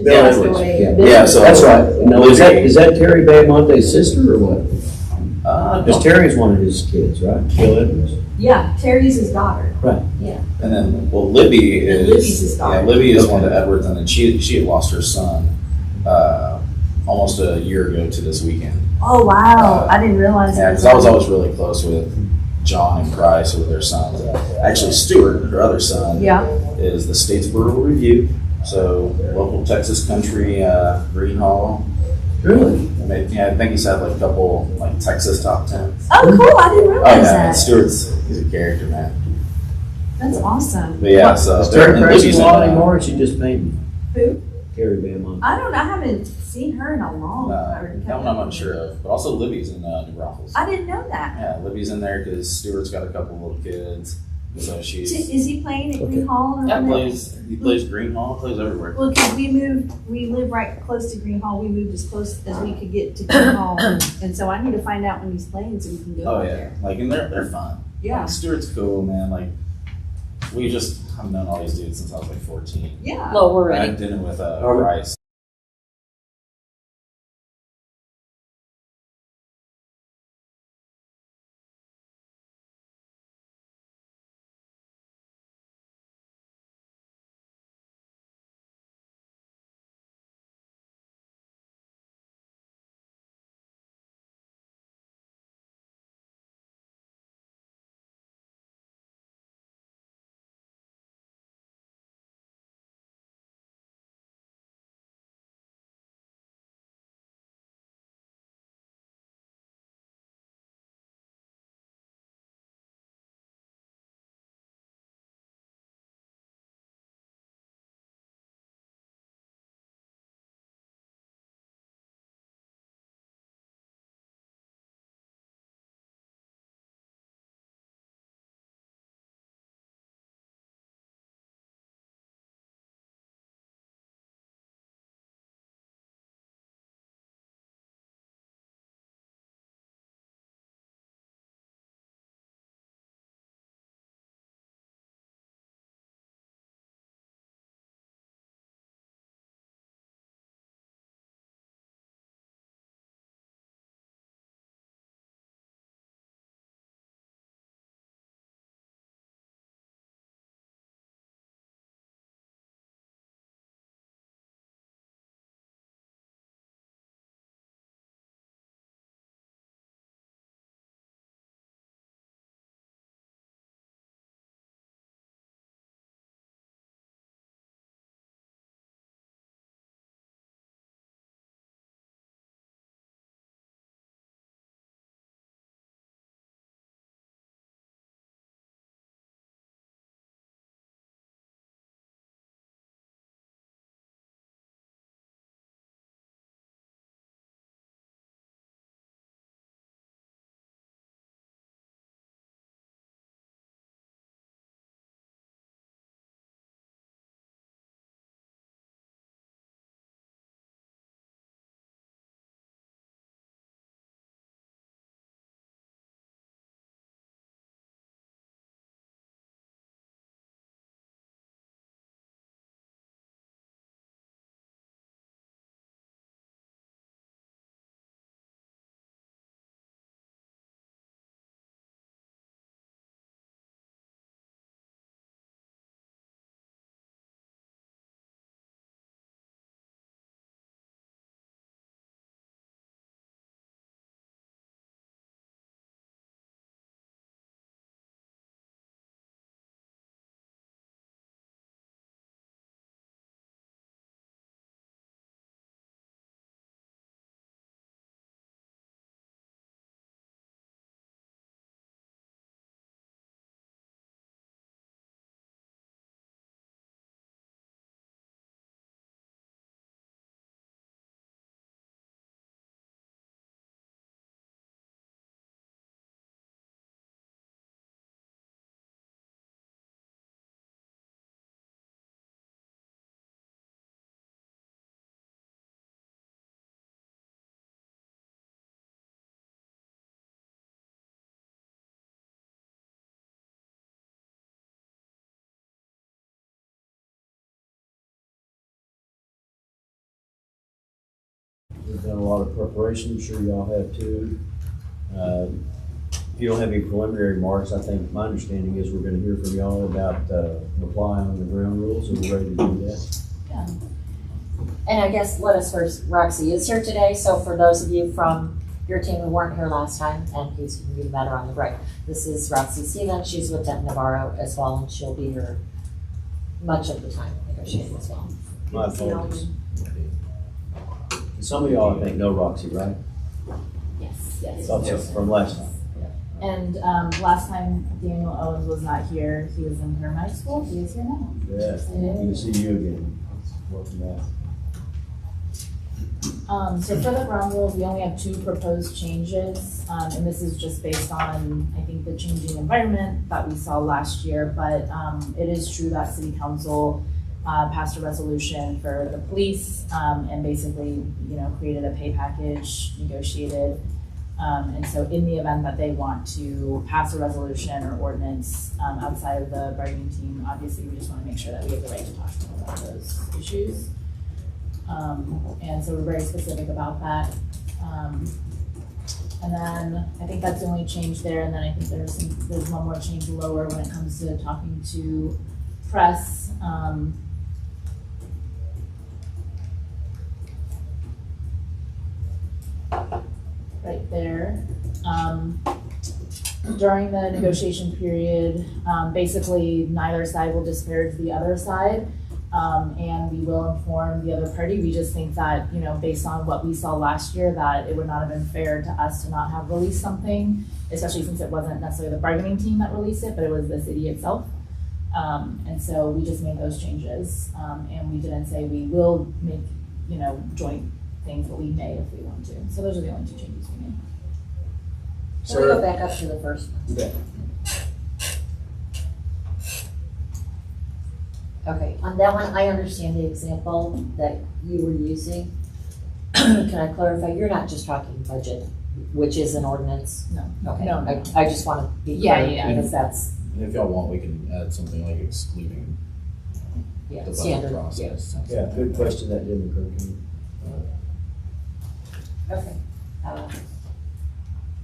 Bill passed Edwards. away. Yeah. Yeah, so. That's right. Now, is that Terry Bamonte's sister or what? Because Terry's one of his kids, right? Bill Edwards. Yeah, Terry's his daughter. And then, well, Libby And is. Libby's his daughter. Yeah, Libby is one of the Edwards, and then she had lost her son, almost a year ago to this weekend. Oh, wow, I didn't realize. Yeah, that. because I was always really close with John and Bryce, who were their sons. Actually, Stuart, her other son, Yeah, is the Statesboro Review. So local Texas country, Green Hall. Really? I think he's had like a couple like Texas top 10. oh, cool, I didn't Oh realize yeah, that. he's a character, man. That's awesome. But yeah, so Is Terry and practicing Libby's law in, anymore, or is she just painting? Who? Terry Bamonte. I don't know, I haven't seen her in a long time. that one I'm unsure of. But also Libby's in New Braunfels. I didn't know that. Yeah, Libby's in there because Stuart's got a couple little kids, so she's. Is he playing at Green Hall? Or Yeah, whatever? he plays Green Hall, plays everywhere. Well, because we live right close to Green Hall. We moved as close as we could get to Green Hall. And so I need to find out when he's playing so we can go Oh out yeah, there. like and they're fun. Yeah. Like, Stuart's cool, man. Like I've known all these dudes since I was like 14. Yeah. Well, we're I ready. had dinner with Are we- Bryce. We've done a lot of preparation, I'm sure y'all have too. If you don't have any preliminary remarks, I think my understanding is we're gonna hear from y'all about, apply on the ground rules, and we're ready to do that. Yeah. And I guess let us first, Roxy is here today, so for those of you from your team who weren't here last time, and please you can met her on the right. This is Roxy Stevens, she's with Denton Navarro as well, and she'll be here much of the time negotiating as well. My apologies. And some of y'all, I think, know Roxy, right? Yes. Also from last time. And last time Daniel Owens was not here, he was in paramedic school, he is here now. Yeah, good to see you again. Welcome back. So for the ground rules, we only have 2 proposed changes, and this is just based on, I think, the changing environment that we saw last year, but it is true that city council passed a resolution for the police, and basically, created a pay package, negotiated. And so in the event that they want to pass a resolution or ordinance outside of the bargaining team, obviously we just want to make sure that we have the right to talk to them about those issues. And so we're very specific about that. And then I think that's the only change there. And then I think there's one more change lower when it comes to talking to press. Right there. During the negotiation period, basically neither side will disparage the other side, and we will inform the other party. We just think that, based on what we saw last year, that it would not have been fair to us to not have released something, especially since it wasn't necessarily the bargaining team that released it, but it was the city itself. And so we just made those changes, and we didn't say we will make, joint things, but we may if we want to. So those are the only 2 changes we made. Can we go back up to the first one? Yeah. Okay, on that one, I understand the example that you were using. Can I clarify, you're not just talking budget, which is an ordinance? No. Okay, No. I just want to be Yeah, clear, yeah. because that's, And if y'all want, we can add something like excluding yeah, the budget standard. process. Yeah, good question, that didn't occur to me. Okay.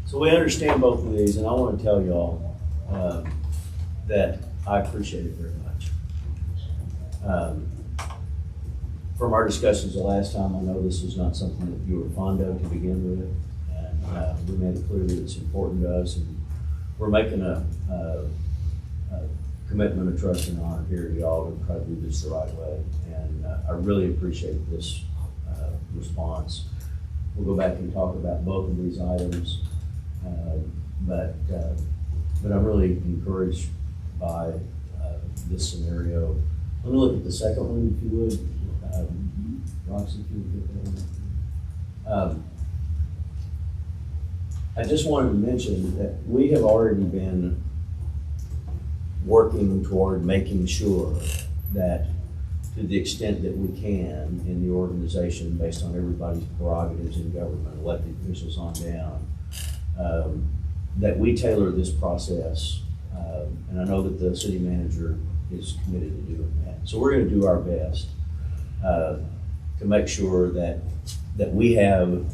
So we understand both of these, and I want to tell y'all that I appreciate it very much. From our discussions the last time, I know this was not something that you were fond of to begin with, and we made it clear that it's important to us, and we're making a commitment of trust and honor here to y'all to try to do this the right way, and I really appreciate this response. We'll go back and talk about both of these items, but I'm really encouraged by this scenario. Let me look at the second one, if you would. Roxy, if you would get that one. I just wanted to mention that we have already been working toward making sure that, to the extent that we can in the organization, based on everybody's prerogatives in government, elected officials on down, that we tailor this process. And I know that the city manager is committed to doing that. So we're going to do our best to make sure that we have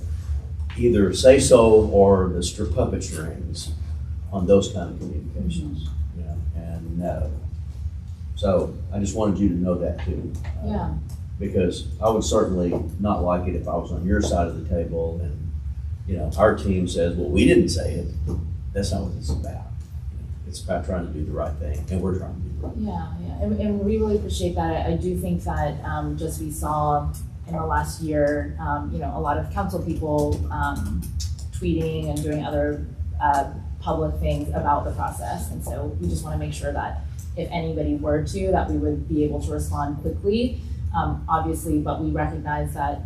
either say-so or the puppet strings on those kind of communications. So I just wanted you to know that too. Yeah. Because I would certainly not like it if I was on your side of the table and, our team says, well, we didn't say it. That's not what it's about. It's about trying to do the right thing, and we're trying to do the right thing. Yeah, and we really appreciate that. I do think that just we saw in the last year, a lot of council people tweeting and doing other public things about the process. And so we just want to make sure that if anybody were to, that we would be able to respond quickly, obviously, but we recognize that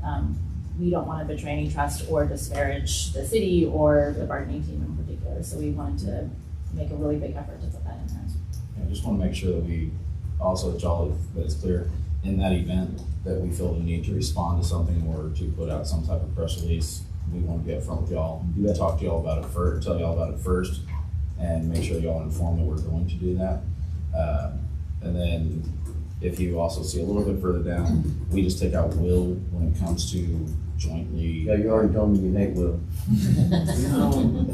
we don't want to betray any trust or disparage the city or the bargaining team in particular. So we wanted to make a really big effort to put that in there. I just want to make sure that we also, that it's clear in that event that we feel the need to respond to something or to put out some type of press release. We want to be upfront with y'all, talk to y'all about it first, tell y'all about it first, and make sure y'all inform that we're going to do that. And then if you also see a little bit further down, we just take out will when it comes to jointly. Yeah, you already told me you hate Will. I'm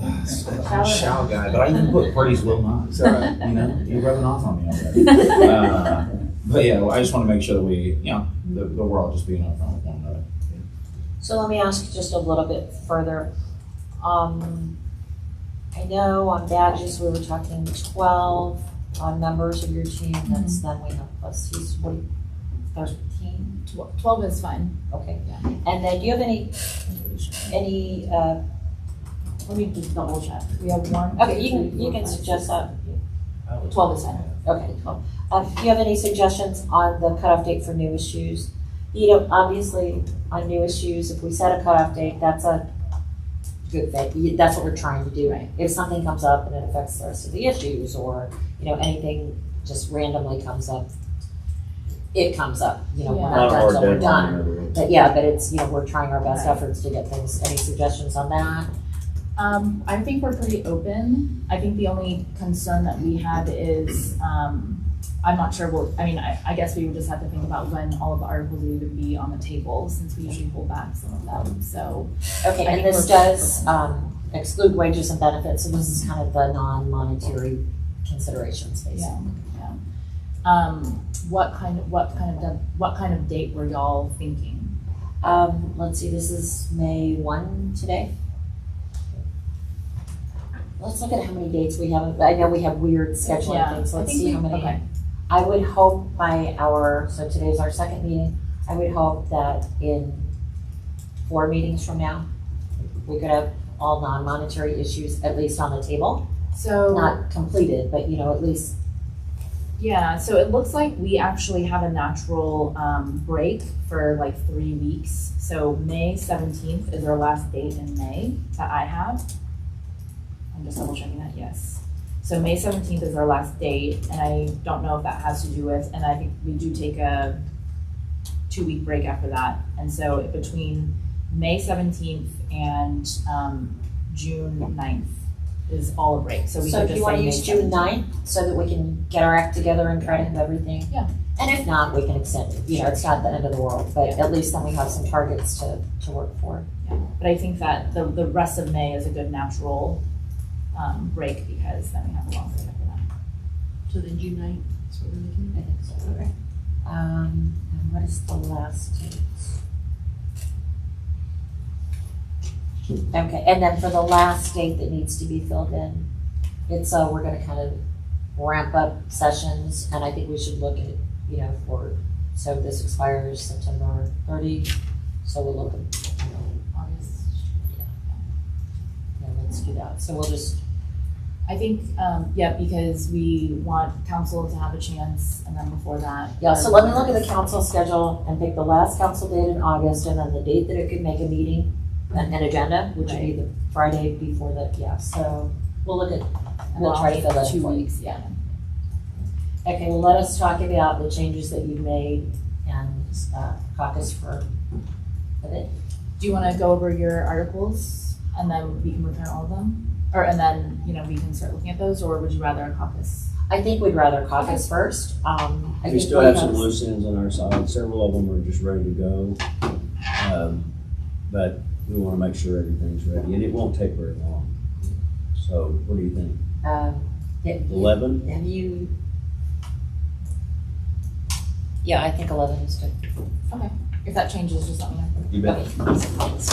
a shall guy, but I even put praise will not. It's all right, you know, you're rubbing off on me already. But yeah, well, I just want to make sure that we, you know, that we're all just being upfront with one another. So let me ask just a little bit further. I know on badges, we were talking 12 members of your team, that's then we have plus, he's, what, 13? 12 is fine. Okay. Yeah. And then do you have any, Let me just double check. We have one. okay, two, you three, can, four, you can five, suggest that. 12 is fine. Okay, 12. Do you have any suggestions on the cutoff date for new issues? You know, obviously, on new issues, if we set a cutoff date, that's a good thing. That's what we're trying to do. Right. If something comes up and it affects the rest of the issues, or, you know, anything just randomly comes up, it comes up. You know, we're Yeah. not done till we're done. in other words. But yeah, but it's, you know, we're trying our best Right. efforts to get things. Any suggestions on that? I think we're pretty open. I think the only concern that we had is, I'm not sure, I guess we would just have to think about when all of the articles would be on the table, since we usually hold back some of them, so. Okay, I and think this we're- does exclude wages and benefits, so this is kind of the non-monetary considerations, basically. Yeah. What kind of date were y'all thinking? Let's see, this is May 1 today. Let's look at how many dates we have. I know we have weird scheduling Yeah, things, I let's think see how we- many. okay. I would hope so today's our second meeting, I would hope that in 4 meetings from now, we could have all non-monetary issues at least on the table, So. not completed, but you know, at least. Yeah, so it looks like we actually have a natural break for like 3 weeks. So May 17th is our last date in May that I have. I'm just double checking that, yes. So May 17th is our last date, and I don't know if that has to do with, and I think we do take a 2-week break after that. And so between May 17th and June 9th is all a break. So we So could do just you wanna say May use June 17th. 9th so that we can get our act together and try to have everything? Yeah. And if not, we can extend it, you know, it's not the end of the world, but Yeah. at least then we have some targets to work for. But I think that the rest of May is a good natural break, because then we have a long break after that. So then June 9th, that's what we're looking I think so. Okay. And what is the last date? Okay, and then for the last date that needs to be filled in, it's, we're gonna kind of ramp up sessions, and I think we should look at, you know, so this expires September 30, so we'll look at, you know, August. yeah, let's do that. So we'll just, I think, because we want council to have a chance, and then before that. yeah, so let me look at the council schedule and pick the last council date in August, and then the date that it could make a meeting, an agenda, which would be the Friday before so we'll look at, we'll try to fill that in 2 for you. weeks, yeah. Okay, well, let us talk about the changes that you've made and caucus for a bit. Do you wanna go over your articles, and then we can return all of them? Or, and then, you know, we can start looking at those, or would you rather a caucus? I think we'd rather caucus first. I We think still have some loose ends on our side, several of them are just ready to go. But we wanna make sure everything's ready, and it won't take very long. So, what do you think? 11? Have you? Yeah, I think 11 is good. If that changes, just let me know. You bet. Okay, thanks.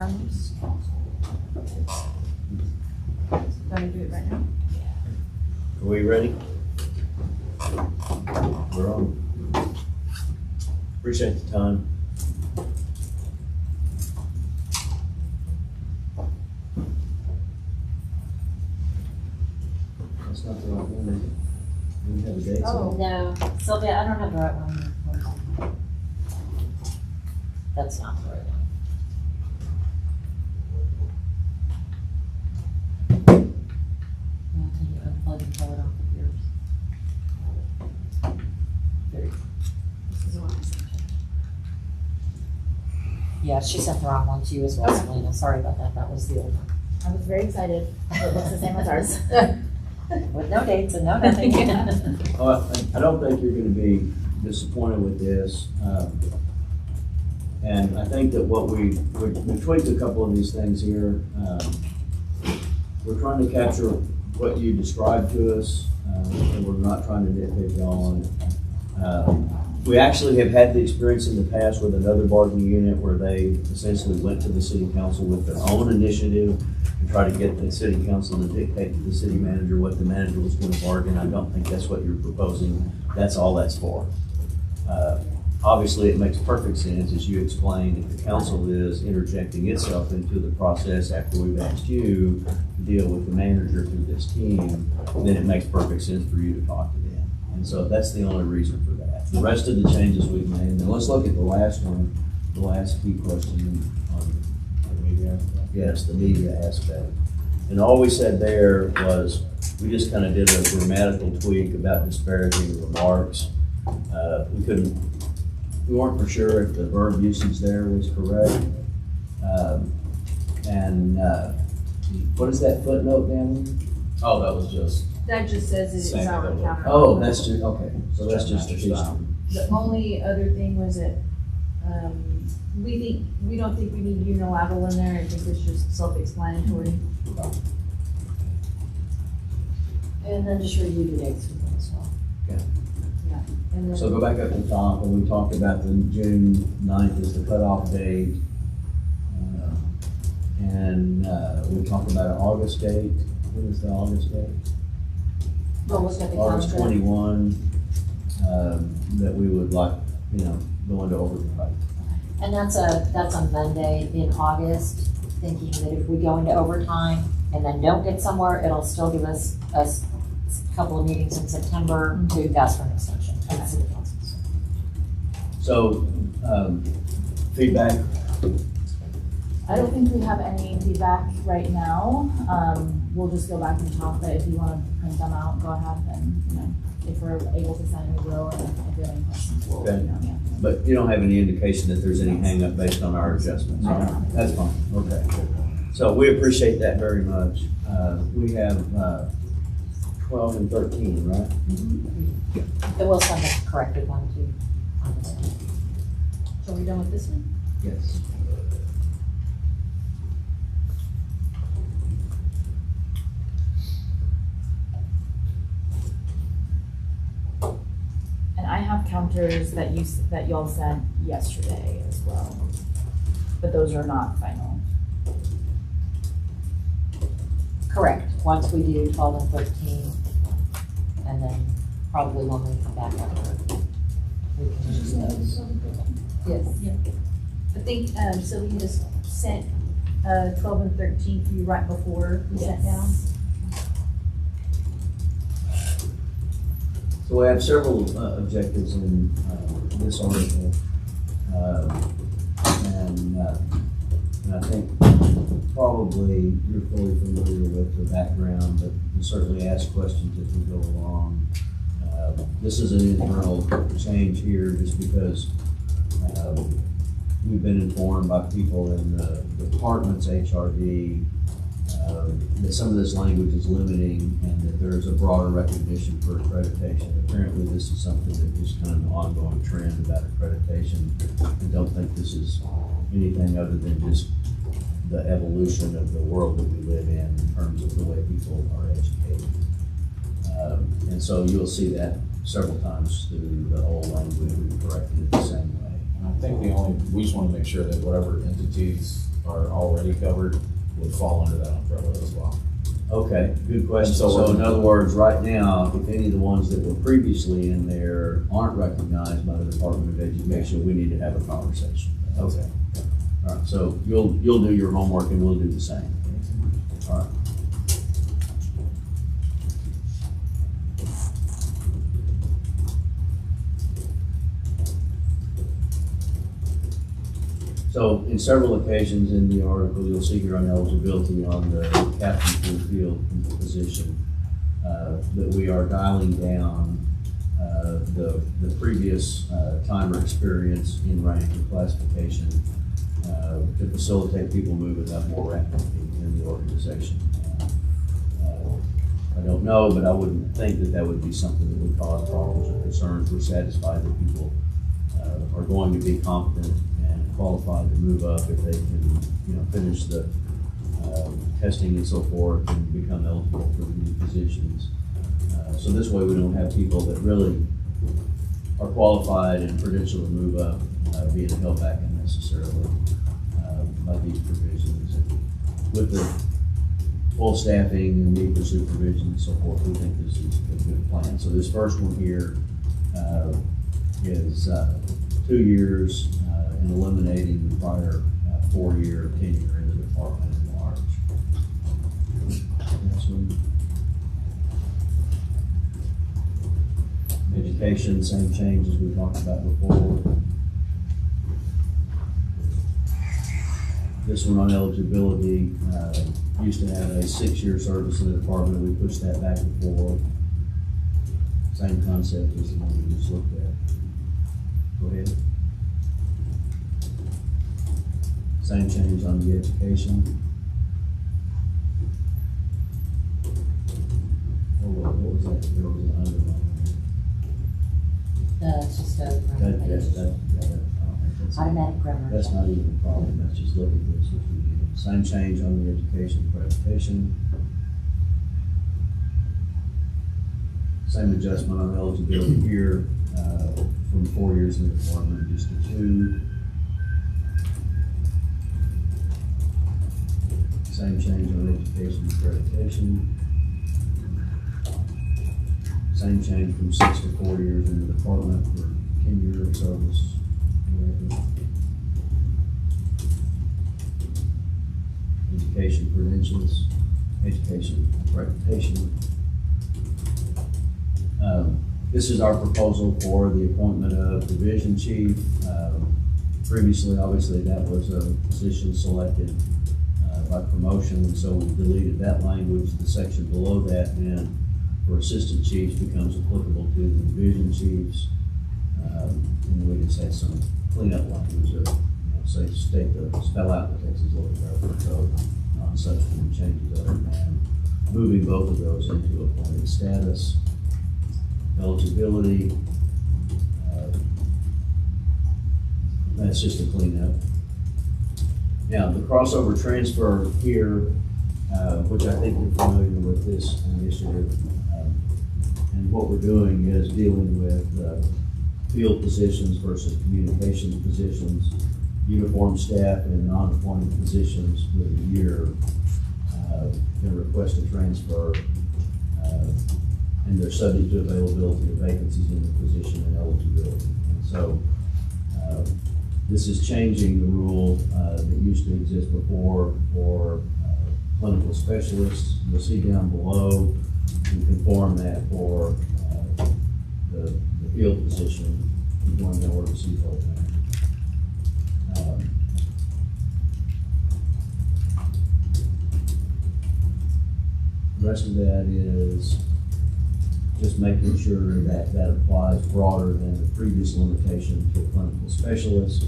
Gotta do it right now. Are we ready? We're on. Appreciate the time. That's not the right one, is it? We have a date. Oh. No, Sylvia, I don't have the right one. That's not the right one. Well, can you unplug and pull it off of yours? There you go. This is the one I sent you. Yeah, she sent the wrong one to you as well, Selena. Sorry about that. That was the old one. I was very excited. It looks the same as ours. With no dates and no nothing. I don't think you're gonna be disappointed with this. And I think that what we tweaked a couple of these things here. We're trying to capture what you described to us, and we're not trying to nitpick on. We actually have had the experience in the past with another bargaining unit where they essentially went to the city council with their own initiative and try to get the city council to dictate to the city manager what the manager was going to bargain. I don't think that's what you're proposing. That's all that's for. Obviously, it makes perfect sense, as you explained, if the council is interjecting itself into the process after we've asked you to deal with the manager through this team, then it makes perfect sense for you to talk to them. And so that's the only reason for that. The rest of the changes we've made, and let's look at the last one, the last key question on the media. Yes, the media aspect. And all we said there was, we just kind of did a grammatical tweak about disparaging remarks. We weren't for sure if the verb usage there was correct. What is that footnote down there? Oh, that was just, That just says it's Same our thing. counter. Oh, that's just, okay, so that's just a Master history. style. The only other thing was that, we don't think we need unilateral in there, I think it's just self-explanatory. And then just review the dates with them as well. And then, So go back up to the top, and we talked about the June 9th as the cutoff date. We talked about an August date. What is the August date? Well, look at the August calendar. 21, that we would like, go into overtime. And that's a Monday in August, thinking that if we go into overtime and then don't get somewhere, it'll still give us a couple of meetings in September to ask for an extension. at the city council. So, feedback, I don't think we have any feedback right now. We'll just go back and talk, but if you wanna print them out, go ahead and, if we're able to send, we will, and if you have any questions, we'll, Okay. yeah. but you don't have any indication that there's any hangup based on our adjustments? I don't. That's fine, okay. So we appreciate that very much. We have 12 and 13, right? Then we'll send the corrected one to. so we're done with this one? Yes. And I have counters that that y'all sent yesterday as well, but those are not final. Correct, once we do 12 and 13, and then probably when we come back after. We can use those. Yes. I think, so we just sent, 12 and 13 for you right before we sat down. So we have several objectives in this article. And I think probably you're fully familiar with the background, but you certainly ask questions as we go along. This is an internal change here just because we've been informed by people in the department's HRD that some of this language is limiting and that there's a broader recognition for accreditation. Apparently this is something that is kind of an ongoing trend about accreditation. I don't think this is anything other than just the evolution of the world that we live in terms of the way people are educated. And so you'll see that several times through the whole language, we corrected it the same way. And I think we just want to make sure that whatever entities are already covered would fall under that umbrella as well. Okay, good question. So So in we're- other words, right now, if any of the ones that were previously in there aren't recognized by the Department of Education, we need to have a conversation. Okay. All right, so you'll do your homework and we'll do the same. All right. So in several occasions in the article, you'll see here on eligibility on the captain for the field position, that we are dialing down, the previous, time or experience in rank and classification, to facilitate people moving up more rapidly in the organization. I don't know, but I wouldn't think that that would be something that would cause problems or concerns. We're satisfied that people, are going to be competent and qualified to move up if they can, finish the testing and so forth and become eligible for the new positions. So this way we don't have people that really are qualified and credentialed to move up, being held back unnecessarily by these provisions. With the full staffing and need for supervision and so forth, we think this is a good plan. So this first one here is 2 years and eliminating the prior 4-year tenure in the department at large. Next one. Education, same change as we talked about before. This one on eligibility, used to have a 6-year service in the department. We pushed that back to 4. Same concept as the one we just looked at. Go ahead. Same change on the education. What was that? There was an underline. It's just a That, I don't think that's. automatic grammar. That's not even a problem, that's just look at this, which we did. Same change on the education accreditation. Same adjustment on eligibility here, from 4 years in the department just to 2. Same change on education accreditation. Same change from 6 to 4 years in the department for tenure of service. Education credentials, education accreditation. This is our proposal for the appointment of division chief. Previously, obviously, that was a position selected by promotion, and so we deleted that language. The section below that then for assistant chiefs becomes applicable to the division chiefs. And we just had some cleanup language of, spell out the Texas Local Government Code, non-substantive changes other than moving both of those into appointed status. Eligibility, that's just a cleanup. Now, the crossover transfer here, which I think you're familiar with this initiative, and what we're doing is dealing with field positions versus communications positions, uniform staff and non-appointed positions with a year, can request a transfer, and they're subject to availability of vacancies in the position and eligibility. And so, this is changing the rule that used to exist before for clinical specialists. You'll see down below, we conform that for the field position, going over to see whole thing. The rest of that is just making sure that that applies broader than the previous limitation to clinical specialists.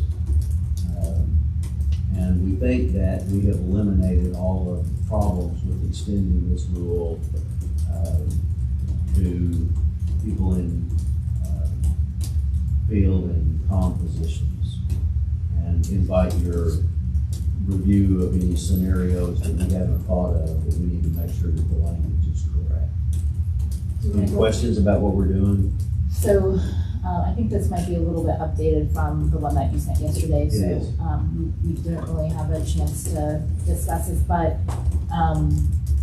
And we think that we have eliminated all of the problems with extending this rule to people in field and comm positions, and invite your review of any scenarios that we haven't thought of, that we need to make sure that the language is correct. Any questions about what we're doing? So, I think this might be a little bit updated from the one that you sent yesterday, It so, is. we didn't really have a chance to discuss this, but,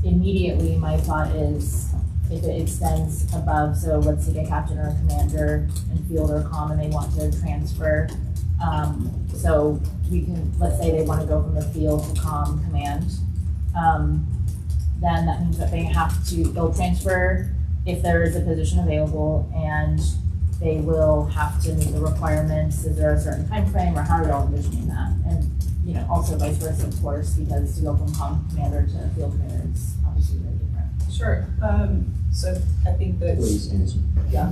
immediately my thought is if it extends above, so let's take a captain or a commander in field or comm and they want to transfer, so we can, let's say they wanna go from the field to comm command, then that means that they'll transfer if there is a position available, and they will have to meet the requirements. Is there a certain time frame, or how are y'all envisioning that? And, you know, also vice versa, of course, because to go from comm commander to field commander is obviously very different. Sure, so I think that, Please answer. yeah.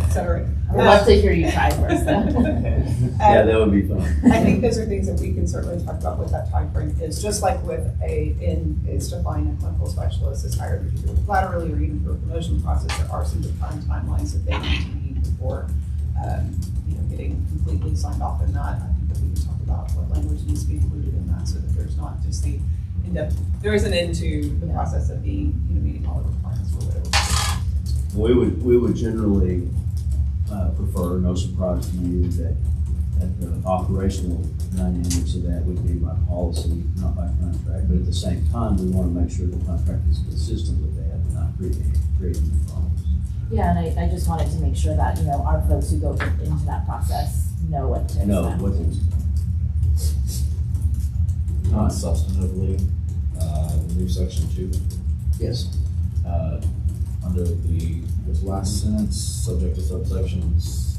Sorry. I would love to hear you try first, though. Yeah, that would be fun. I think those are things that we can certainly talk about with that timeframe. It's just like with it's defined a clinical specialist is hired either laterally or even through a promotion process. There are some defined timelines that they need to meet before, getting completely signed off in that. I think that we can talk about what language needs to be included in that so that there's not just the there is an end to the process of being, meeting all the requirements for whatever. We would generally prefer, no surprise to you, that the operational dynamics of that would be by policy, not by contract. But at the same time, we want to make sure the contract is consistent with that and not creating problems. Yeah, and I just wanted to make sure that, our folks who go into that process know what to expect. No, what is, Non-substantively, the new section 2, yes. under this last sentence, subject to subsections,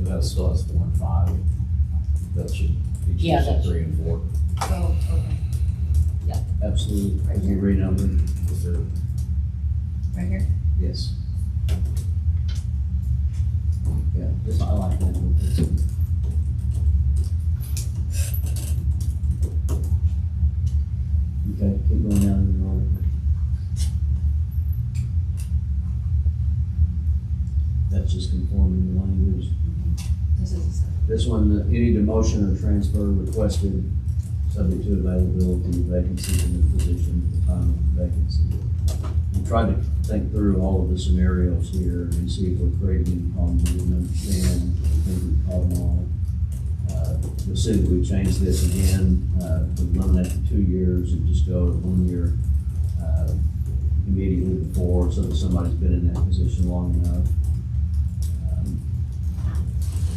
it still has 4 and 5. That should be Yeah, changed to that 3 and 4. Oh, okay. Absolutely. Can you renumber? Is there, Right here? Yes. Yeah, just, I like that. Okay, keep going down in the order. That's just conforming the language. This one, any demotion or transfer requested, subject to availability, vacancies in the position, the time of the vacancy. We tried to think through all of the scenarios here and see if we're creating any problems we didn't understand. I think we caught them all. You'll see that we changed this again, to eliminate the 2 years and just go to 1 year immediately before, so that somebody's been in that position long enough.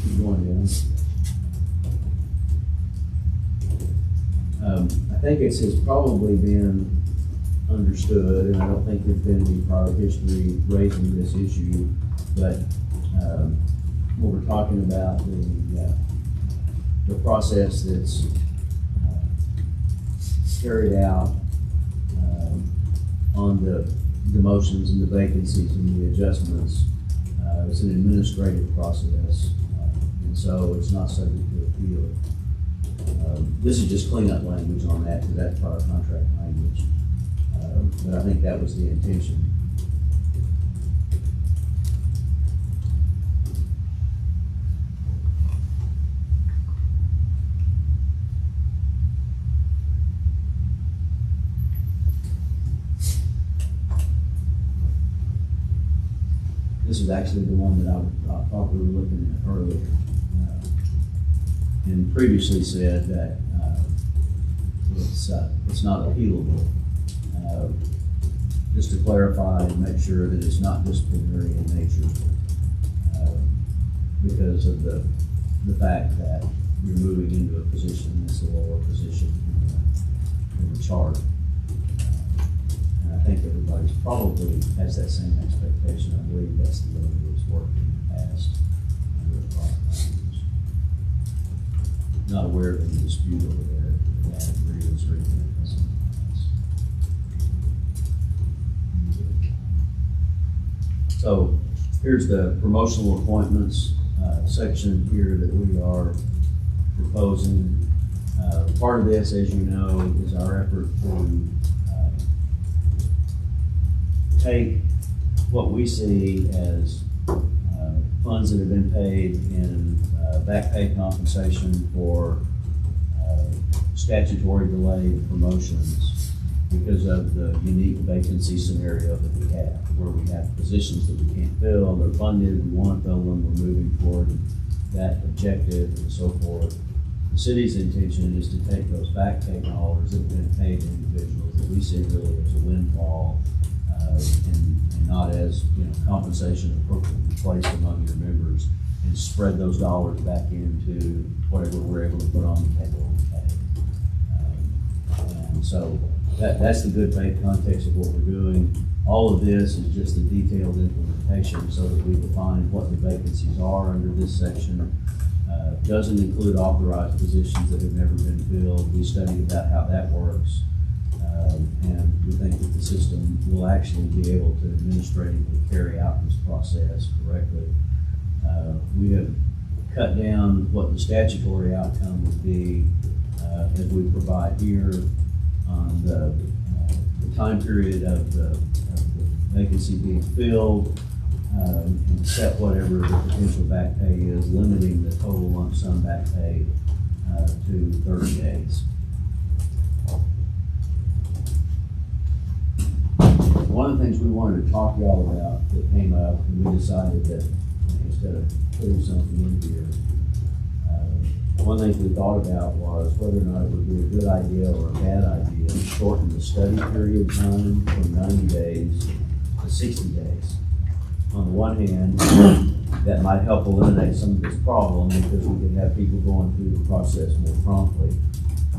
Keep going down. I think it has probably been understood, and I don't think there's been any prior history raising this issue, but what we're talking about, the process that's carried out on the demotions and the vacancies and the adjustments, it's an administrative process, and so it's not subject to appeal. This is just cleanup language on that, because that's prior contract language. But I think that was the intention. This is actually the one that I thought we were looking at earlier. And previously said that it's not appealable. Just to clarify and make sure that it's not disciplinary in nature, because of the fact that you're moving into a position that's a lower position in the chart. And I think everybody's probably has that same expectation. I believe that's the way it was working in the past under the prior language. Not aware of any dispute over there, that agreements or anything like that. So here's the promotional appointments section here that we are proposing. Part of this, as you know, is our effort to take what we see as funds that have been paid in back pay compensation for statutory delay of promotions because of the unique vacancy scenario that we have, where we have positions that we can't fill, they're funded, we want to fill them, we're moving toward that objective and so forth. The city's intention is to take those back pay dollars that have been paid to individuals that we see really as a windfall, and not as, compensation appropriately placed among your members, and spread those dollars back into whatever we're able to put on the table and pay. And so that's the good faith context of what we're doing. All of this is just the detailed implementation so that we define what the vacancies are under this section. Doesn't include authorized positions that have never been filled. We studied about how that works. And we think that the system will actually be able to administratively carry out this process correctly. We have cut down what the statutory outcome would be as we provide here on the time period of the vacancy being filled, and set whatever the potential back pay is, limiting the total lump sum back pay to 30 days. One of the things we wanted to talk to y'all about that came up, and we decided that instead of putting something in here, one thing we thought about was whether or not it would be a good idea or a bad idea to shorten the study period time from 90 days to 60 days. On the one hand, that might help eliminate some of this problem because we can have people going through the process more promptly.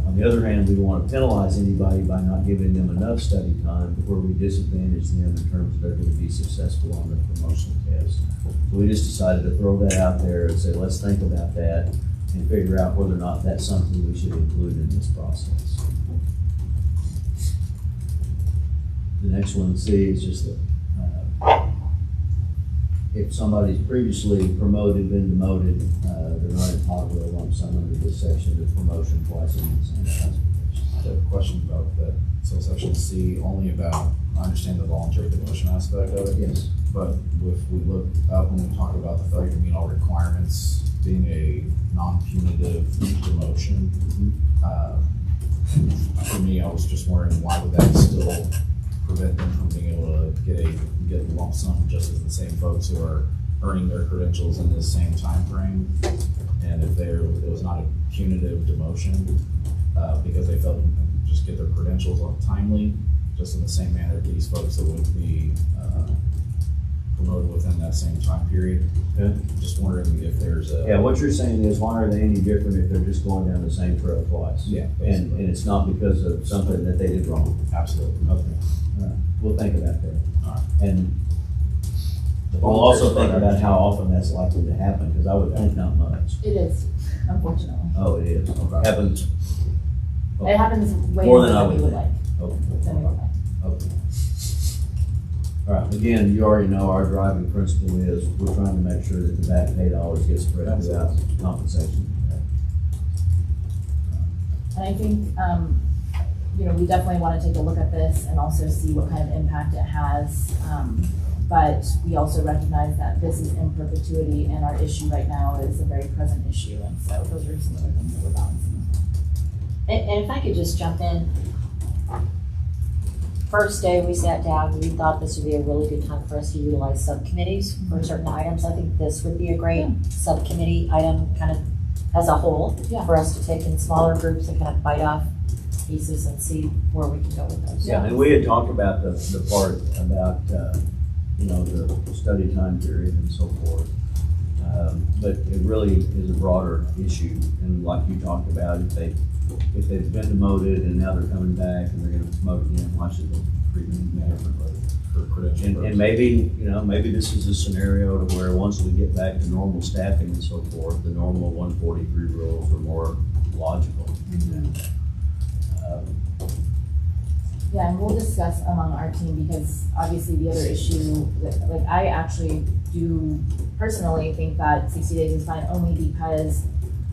On the other hand, we don't want to penalize anybody by not giving them enough study time where we disadvantage them in terms of they're going to be successful on the promotional test. So we just decided to throw that out there and say, let's think about that and figure out whether or not that's something we should include in this process. The next one, C, is just that if somebody's previously promoted, been demoted, they're not entitled to a lump sum under this section of promotion twice in the same classification. I have a question about that. So section C, only about, I understand the voluntary demotion aspect of it. Yes. But if we look up when we talk about the failure to meet all requirements being a non-punitive demotion, for me, I was just wondering why would that still prevent them from being able to get a lump sum just as the same folks who are earning their credentials in this same time frame? And if it was not a punitive demotion, because they failed to just get their credentials on timely, just in the same manner these folks that would be promoted within that same time period. Yeah. Just wondering if there's a. Yeah, what you're saying is, why are they any different if they're just going down the same trail twice? Yeah, And basically. it's not because of something that they did wrong. Absolutely. Okay. All right. We'll think about that. All right. And The we'll also think voluntary about how often that's likely to happen, because I would think not much. It is, unfortunately. Oh, it is. Okay. Happens. It happens way More more than I than we would would think. like, Okay. than we would like. Okay. All right, again, you already know our driving principle is we're trying to make sure that the back pay dollars get spread throughout compensation. And I think, we definitely want to take a look at this and also see what kind of impact it has. But we also recognize that this is in perpetuity and our issue right now is a very present issue. And so those are some of the things that we're balancing. And if I could just jump in. First day we sat down, we thought this would be a really good time for us to utilize subcommittees for certain items. I think this would be a great subcommittee item kind of as a whole Yeah. for us to take in smaller groups and kind of bite off pieces and see where we can go with those. Yeah, and we had talked about the part about, the study time period and so forth. But it really is a broader issue. And like you talked about, if they've been demoted and now they're coming back and they're gonna promote again, why should they treat them differently? For credential And maybe this is a scenario to where once we get back to normal staffing and so forth, the normal 143 rules are more logical. Yeah, and we'll discuss among our team because obviously the other issue, like I actually do personally think that 60 days is fine only because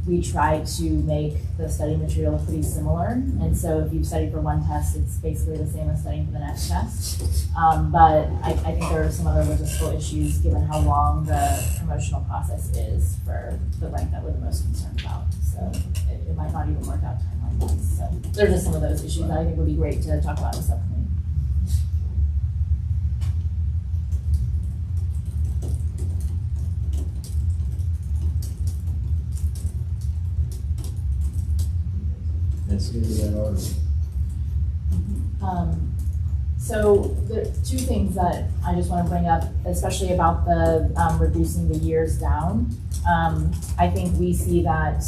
we try to make the study material pretty similar. And so if you've studied for one test, it's basically the same as studying for the next test. But I think there are some other logistical issues given how long the promotional process is for the rank that we're the most concerned about. So it might not even work out timeline-wise. So there's just some of those issues that I think would be great to talk about in the subcommittee. That's the end of that article. So the two things that I just want to bring up, especially about the reducing the years down. I think we see that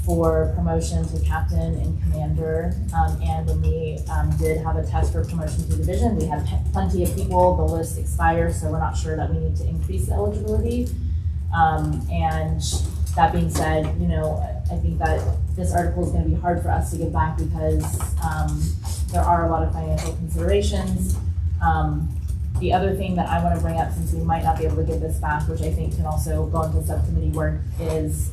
for promotion to captain and commander, and when we did have a test for promotion to division, we had plenty of people, the list expires, so we're not sure that we need to increase the eligibility. And that being said, you know, I think that this article is going to be hard for us to give back because there are a lot of financial considerations. The other thing that I want to bring up, since we might not be able to give this back, which I think can also go into subcommittee work, is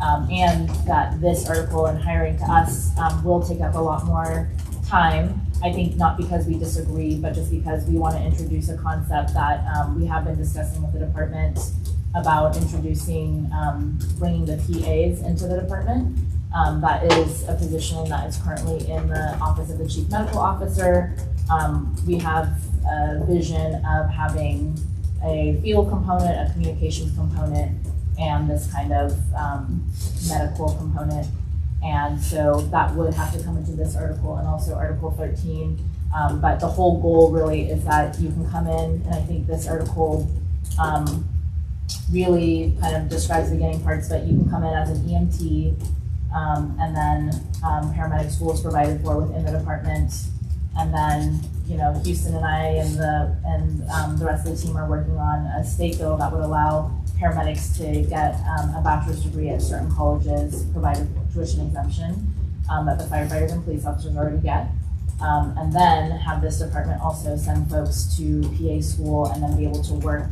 and that this article and hiring to us will take up a lot more time. I think not because we disagree, but just because we want to introduce a concept that we have been discussing with the department about introducing, bringing the PAs into the department. That is a position that is currently in the office of the chief medical officer. We have a vision of having a field component, a communications component, and this kind of medical component. And so that would have to come into this article and also Article 13. But the whole goal really is that you can come in, and I think this article really kind of describes the beginning parts, but you can come in as an EMT, and then paramedic school is provided for within the department. And then, you know, Houston and I and the rest of the team are working on a state bill that would allow paramedics to get a bachelor's degree at certain colleges, provided tuition exemption that the firefighters and police officers already get. And then have this department also send folks to PA school and then be able to work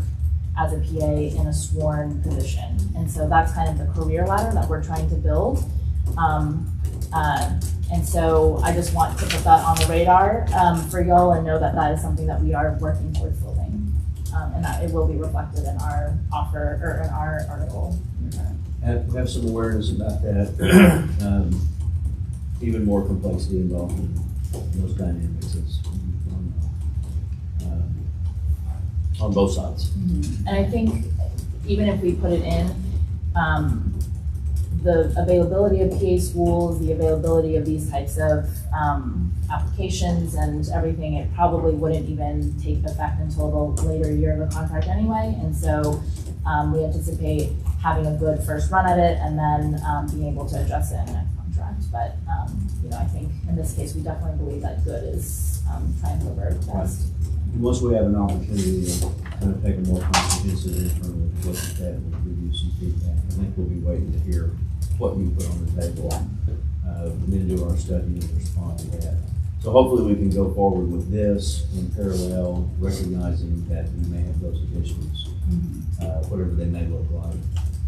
as a PA in a sworn position. And so that's kind of the career ladder that we're trying to build. And so I just want to put that on the radar for y'all and know that that is something that we are working towards building. And that it will be reflected in our offer or in our article. Have some awareness about that. Even more complexity involved in those dynamics on both sides. And I think even if we put it in, the availability of PA schools, the availability of these types of applications and everything, it probably wouldn't even take effect until the later year of the contract anyway. And so we anticipate having a good first run at it and then being able to address it in the next contract. But you know, I think in this case, we definitely believe that good is triumph best. Once we have an opportunity to kind of take a more comprehensive internal look at that and give you some feedback, I think we'll be waiting to hear what you put on the table, and then do our study and respond to that. So hopefully we can go forward with this in parallel, recognizing that we may have those additions, whatever they may look like.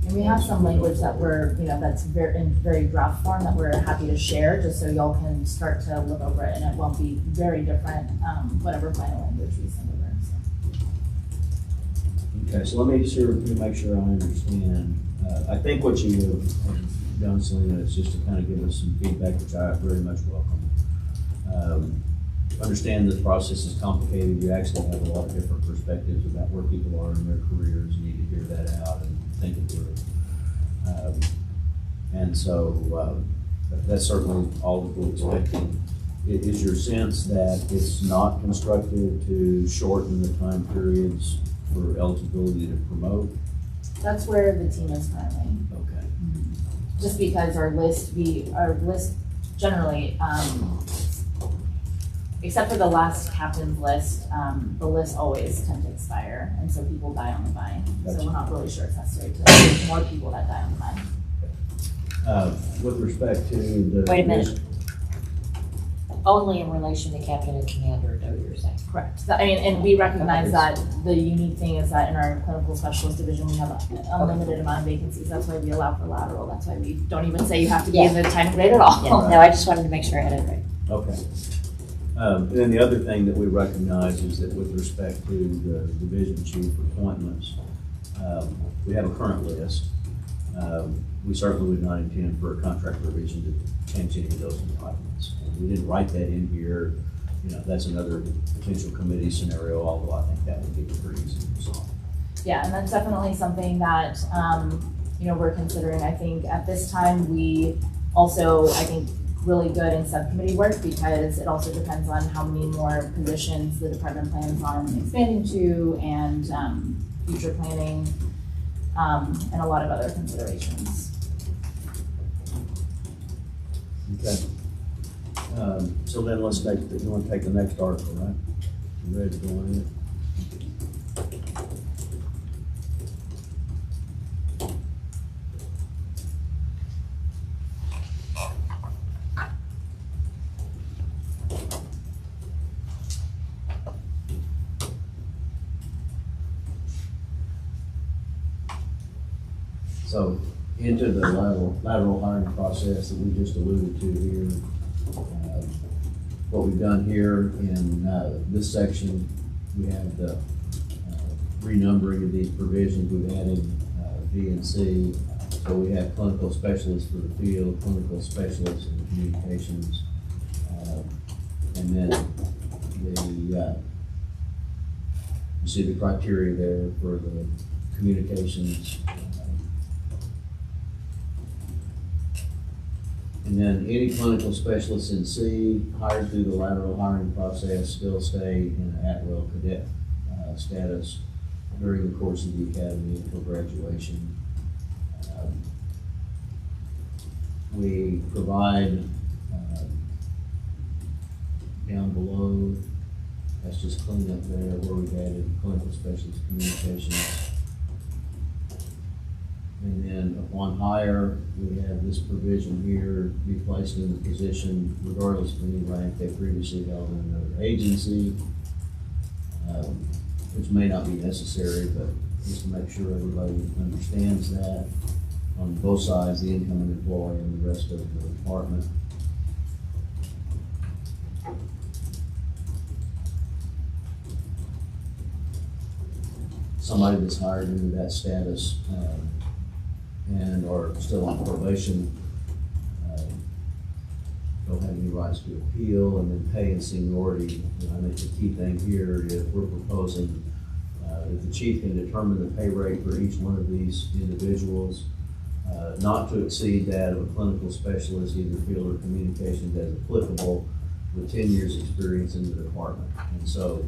And we have some language that we're, you know, that's in very draft form that we're happy to share, just so y'all can start to look over it, and it won't be very different, whatever final language we send over. So. Okay, so let me make sure I understand. I think what you have done, Selena, is just to kind of give us some feedback, which I very much welcome. Understand this process is complicated. You actually have a lot of different perspectives about where people are in their careers. You need to hear that out and think it through. And so that's certainly all that we're expecting. Is your sense that it's not constructive to shorten the time periods for eligibility to promote? That's where the team is currently. Okay. Just because our list generally, except for the last captain's list, the lists always tend to expire, and so people die on the vine. Gotcha. So we're not really sure it's necessary to there's more people that die on the vine. With respect to the... Wait a minute. only in relation to captain and commander, though, you're saying? Correct. I mean, and we recognize that the unique thing is that in our clinical specialist division, we have an unlimited amount of vacancies. That's why we allow for lateral. That's why we don't even say you have to be in the time grade at all. Yeah, no, I just wanted to make sure I had it right. Okay. And then the other thing that we recognize is that with respect to the division chief appointments, we have a current list. We certainly would not intend for a contract revision to change any of those entitlements. And we didn't write that in here. You know, that's another potential committee scenario, although I think that would be pretty easy to solve. Yeah, and that's definitely something that, you know, we're considering. I think at this time, we also, I think, really good in subcommittee work because it also depends on how many more positions the department plans on expanding to and future planning and a lot of other considerations. Okay. So then let's take, you want to take the next article, right? You ready to go on it? So into the lateral hiring process that we just alluded to here. What we've done here in this section, we have the renumbering of these provisions. We've added B and C. So we have clinical specialists for the field, clinical specialists in communications. And then you see the criteria there for the communications. And then any clinical specialists in C hired through the lateral hiring process still stay in an at-will cadet status during the course of the academy until graduation. We provide down below, that's just cleanup there where we've added clinical specialist communications. And then upon hire, we have this provision here, be placed in the position regardless of any rank they previously held in another agency, which may not be necessary, but just to make sure everybody understands that on both sides, the incoming employee and the rest of the department. Somebody that's hired into that status and are still on probation don't have any rights to appeal, and then pay and seniority. I think the key thing here is we're proposing that the chief can determine the pay rate for each one of these individuals, not to exceed that of a clinical specialist, either field or communications as applicable, with 10 years experience in the department. And so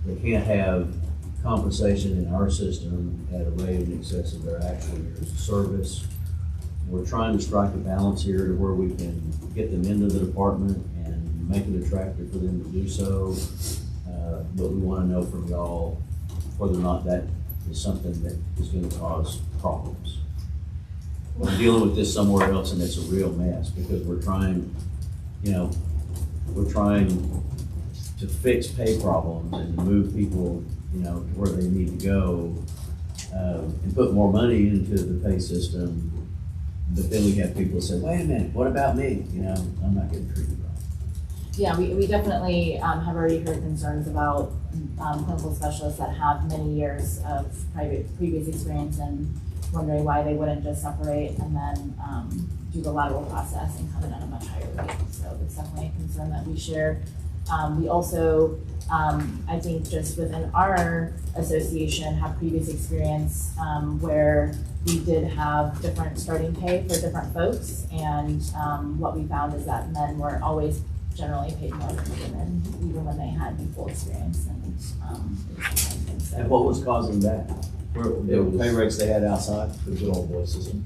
they can't have compensation in our system at a rate in excess of their actual years of service. We're trying to strike a balance here to where we can get them into the department and make it attractive for them to do so. But we want to know from y'all whether or not that is something that is going to cause problems. We're dealing with this somewhere else and it's a real mess because we're trying to fix pay problems and to move people, to where they need to go, and put more money into the pay system. But then we have people say, wait a minute, what about me? I'm not getting treated right. Yeah, we definitely have already heard concerns about clinical specialists that have many years of previous experience and wondering why they wouldn't just separate and then do the lateral process and come in at a much higher rate. So it's definitely a concern that we share. We also, I think just within our association, have previous experience where we did have different starting pay for different folks. And what we found is that men were always generally paid more than women, even when they had full experience. And what was causing that? The pay rates they had outside? The good old boy system.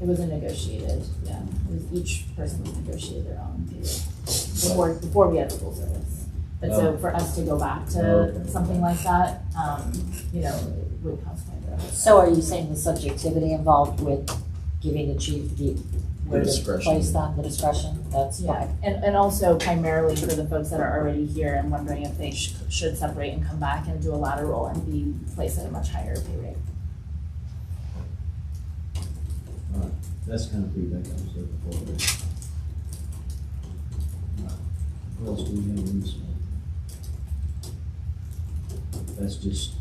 It was a negotiated, yeah. It was each person negotiated their own pay rate before we had the full service. But so for us to go back to something like that, it would cause quite a bit. So are you saying the subjectivity involved with giving the chief the where to discretion. place that, the discretion, that's Yeah, fine. and also primarily for the folks that are already here and wondering if they should separate and come back and do a lateral and be placed at a much higher pay rate. All right, that's the kind of feedback I was looking for there. All right. What else do we have in this one? That's just,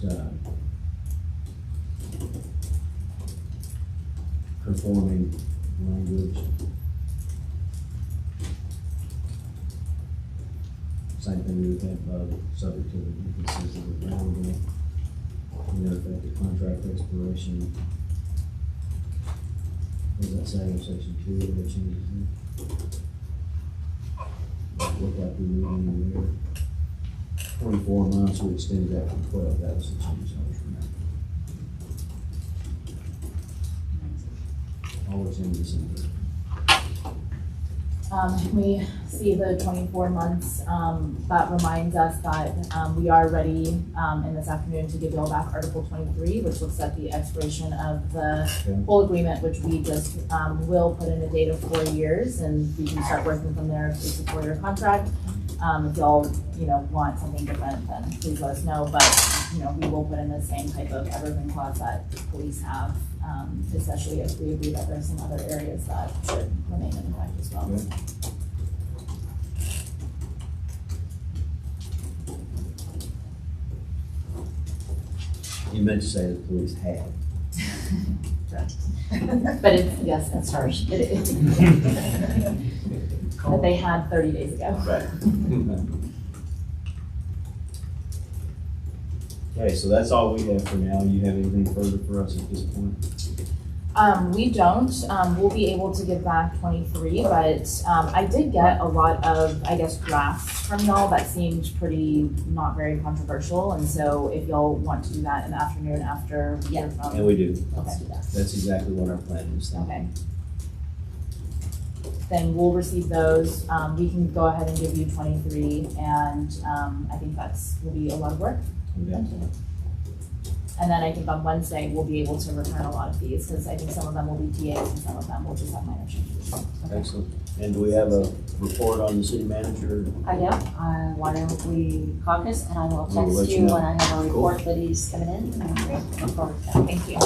conforming language. Same thing we would have, subject to the differences of the ground, affect the contract expiration. What does that say in section 2, that changes it? Look like we moved in there. 24 months, we extended that from 12, that was the change I was remembering. Always in December. We see the 24 months, that reminds us that, we are ready, in this afternoon to give y'all back Article 23, which looks at the expiration of the Okay. whole agreement, which we just, will put in a date of 4 years, and we can start working from there if it's a 4-year contract. If y'all, want something different, then please let us know, but, we will put in the same type of evergreen clause that police have, especially if we agree that there's some other areas that should remain in effect as well. Okay. You meant to say the police had. But it's, yes, That's harsh. it is. That they had 30 days ago. Right. Okay, so that's all we have for now. You have anything further for us at this point? We don't, we'll be able to give back 23, but, I did get a lot of, I guess, drafts from y'all that seemed pretty not very controversial, and so if y'all want to do that in the afternoon after we hear from. And we do. Okay. That's exactly what our plan is. Okay. Then we'll receive those, we can go ahead and give you 23, and, I think will be a lot of work. Okay. And then I think on Wednesday, we'll be able to return a lot of these, because I think some of them will be TAs and some of them will just have minor changes. Excellent. And do we have a report on the city manager? I do, why don't we caucus, and I will We'll let text you you know. when I have a Cool. report that he's coming in, and look forward to that. Thank you.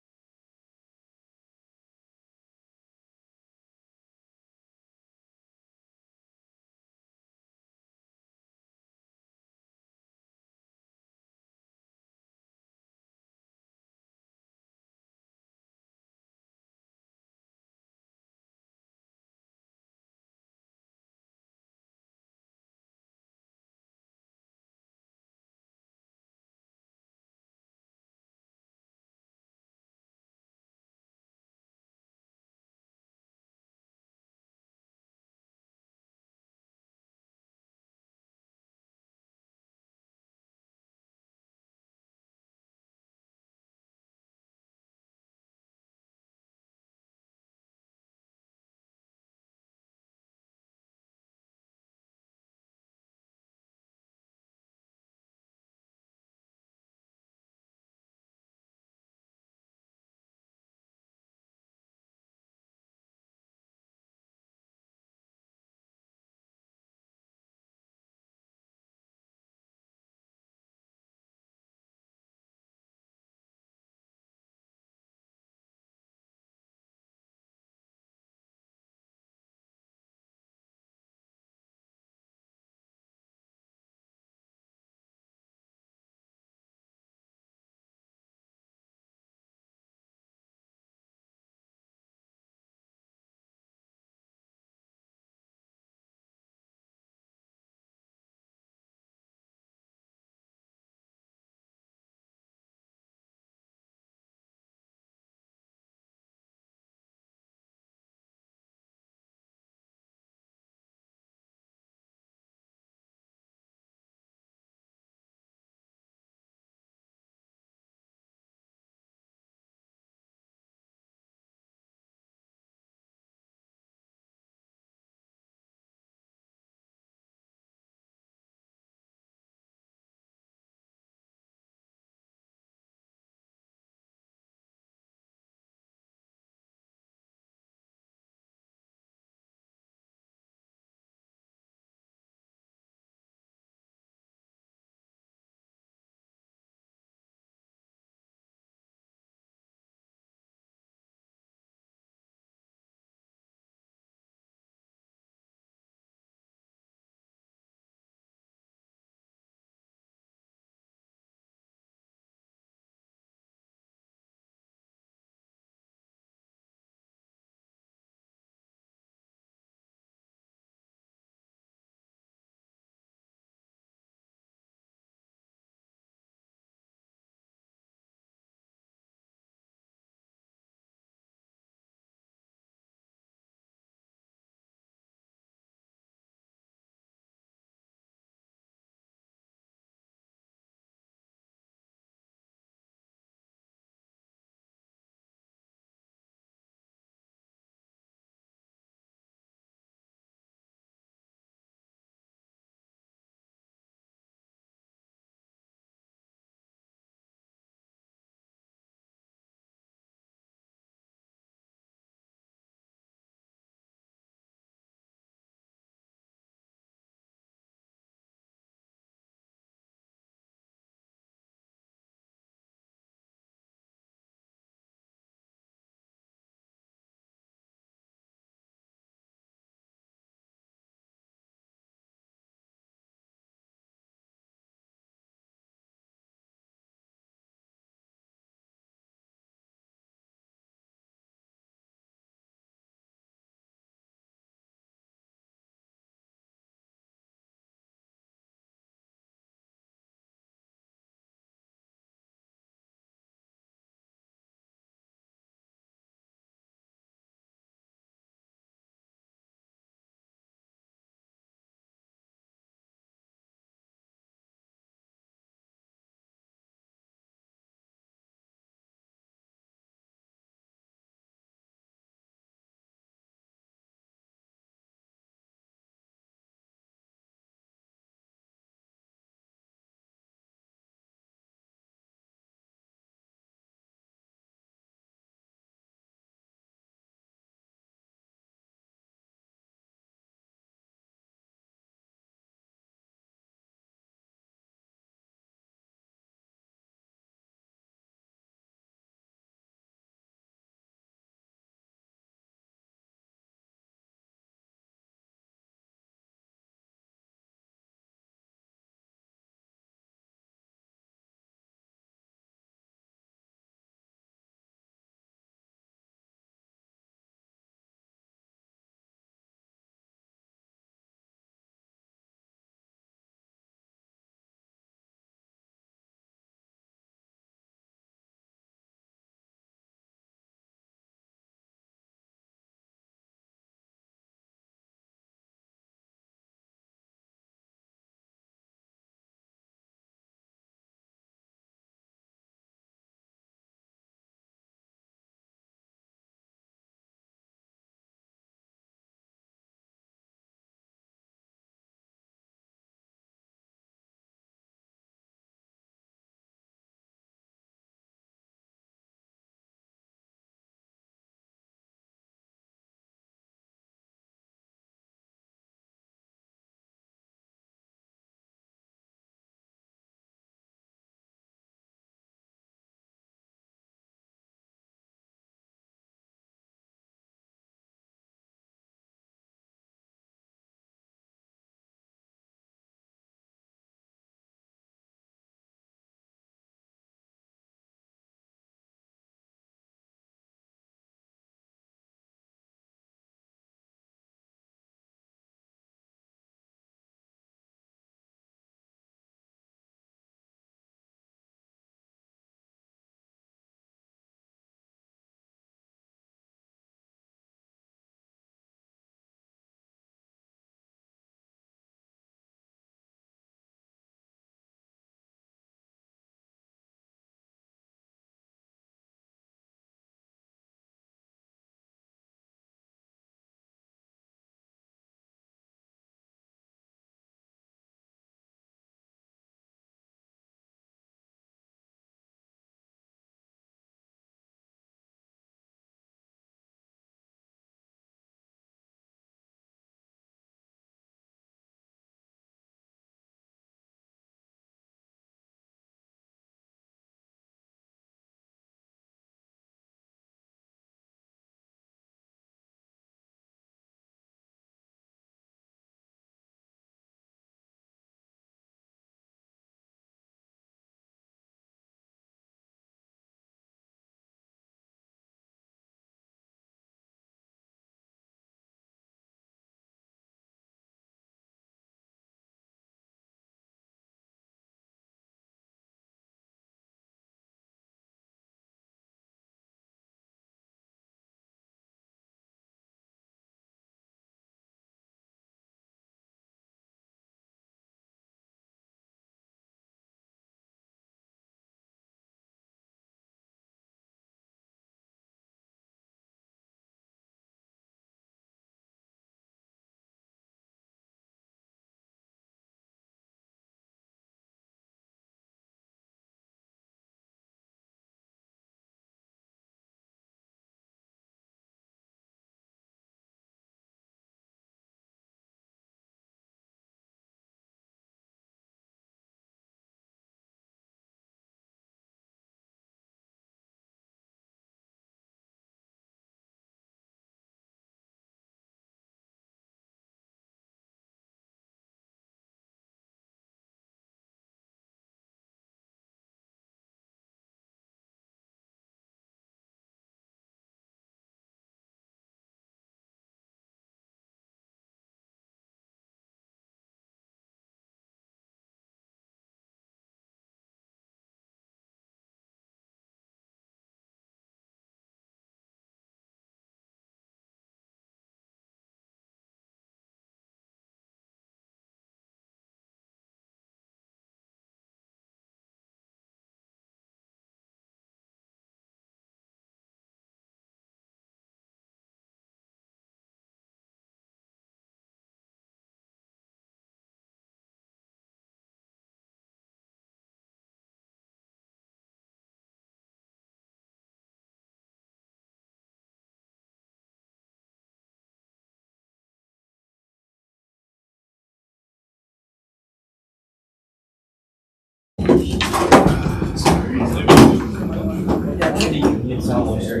sounds fair.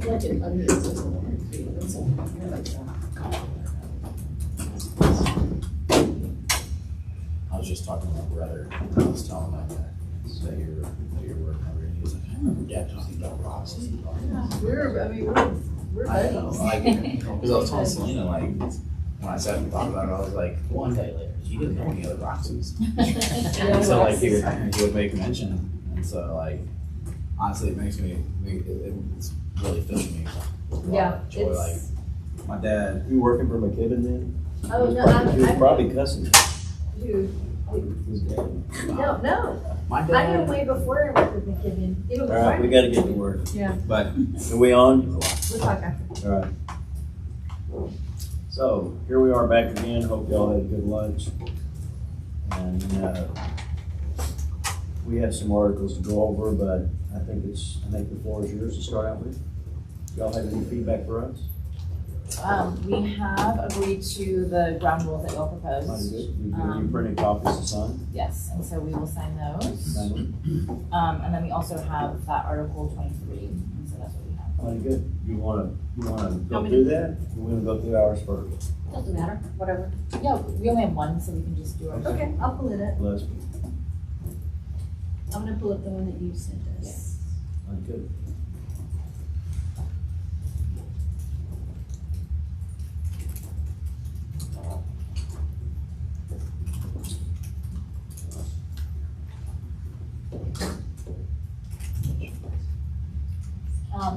Like an onion sizzle on the feet, that's all. I like that. I was just talking to my brother, and I was telling him that you're working over, and he was like, I remember Dad talking about rocks. We're I know, buddies. like, because I was telling Selena, like, when I sat and thought about it, I was like, one day later, you didn't know any other Roxy's. And so like, he would make mention, and so like, honestly, it makes it's really filling me with a lot Yeah, of joy, like, it's, my dad, You working for McKibben then? oh, no, He was I'm, probably cussing. dude, His dad. no, no, my I knew dad, way before I worked with McKibben, even All before. right, we gotta get to work. but Are we on? We'll talk after. All right. So, here we are back again. Hope y'all had a good lunch. And, we have some articles to go over, but I think the floor is yours to start out with. Y'all have any feedback for us? We have agreed to the ground rules that y'all Mighty proposed. good. We give you printed copies to sign. Yes, and so we will sign those. Sign them. And then we also have that Article 23, and so that's what we have. Mighty good. You wanna go through that? We're gonna go through ours first. Doesn't matter, whatever. Yeah, we only have one, so we can just do our. Okay, I'll pull it up. Let's, I'm gonna pull up the one that you sent us. mighty good.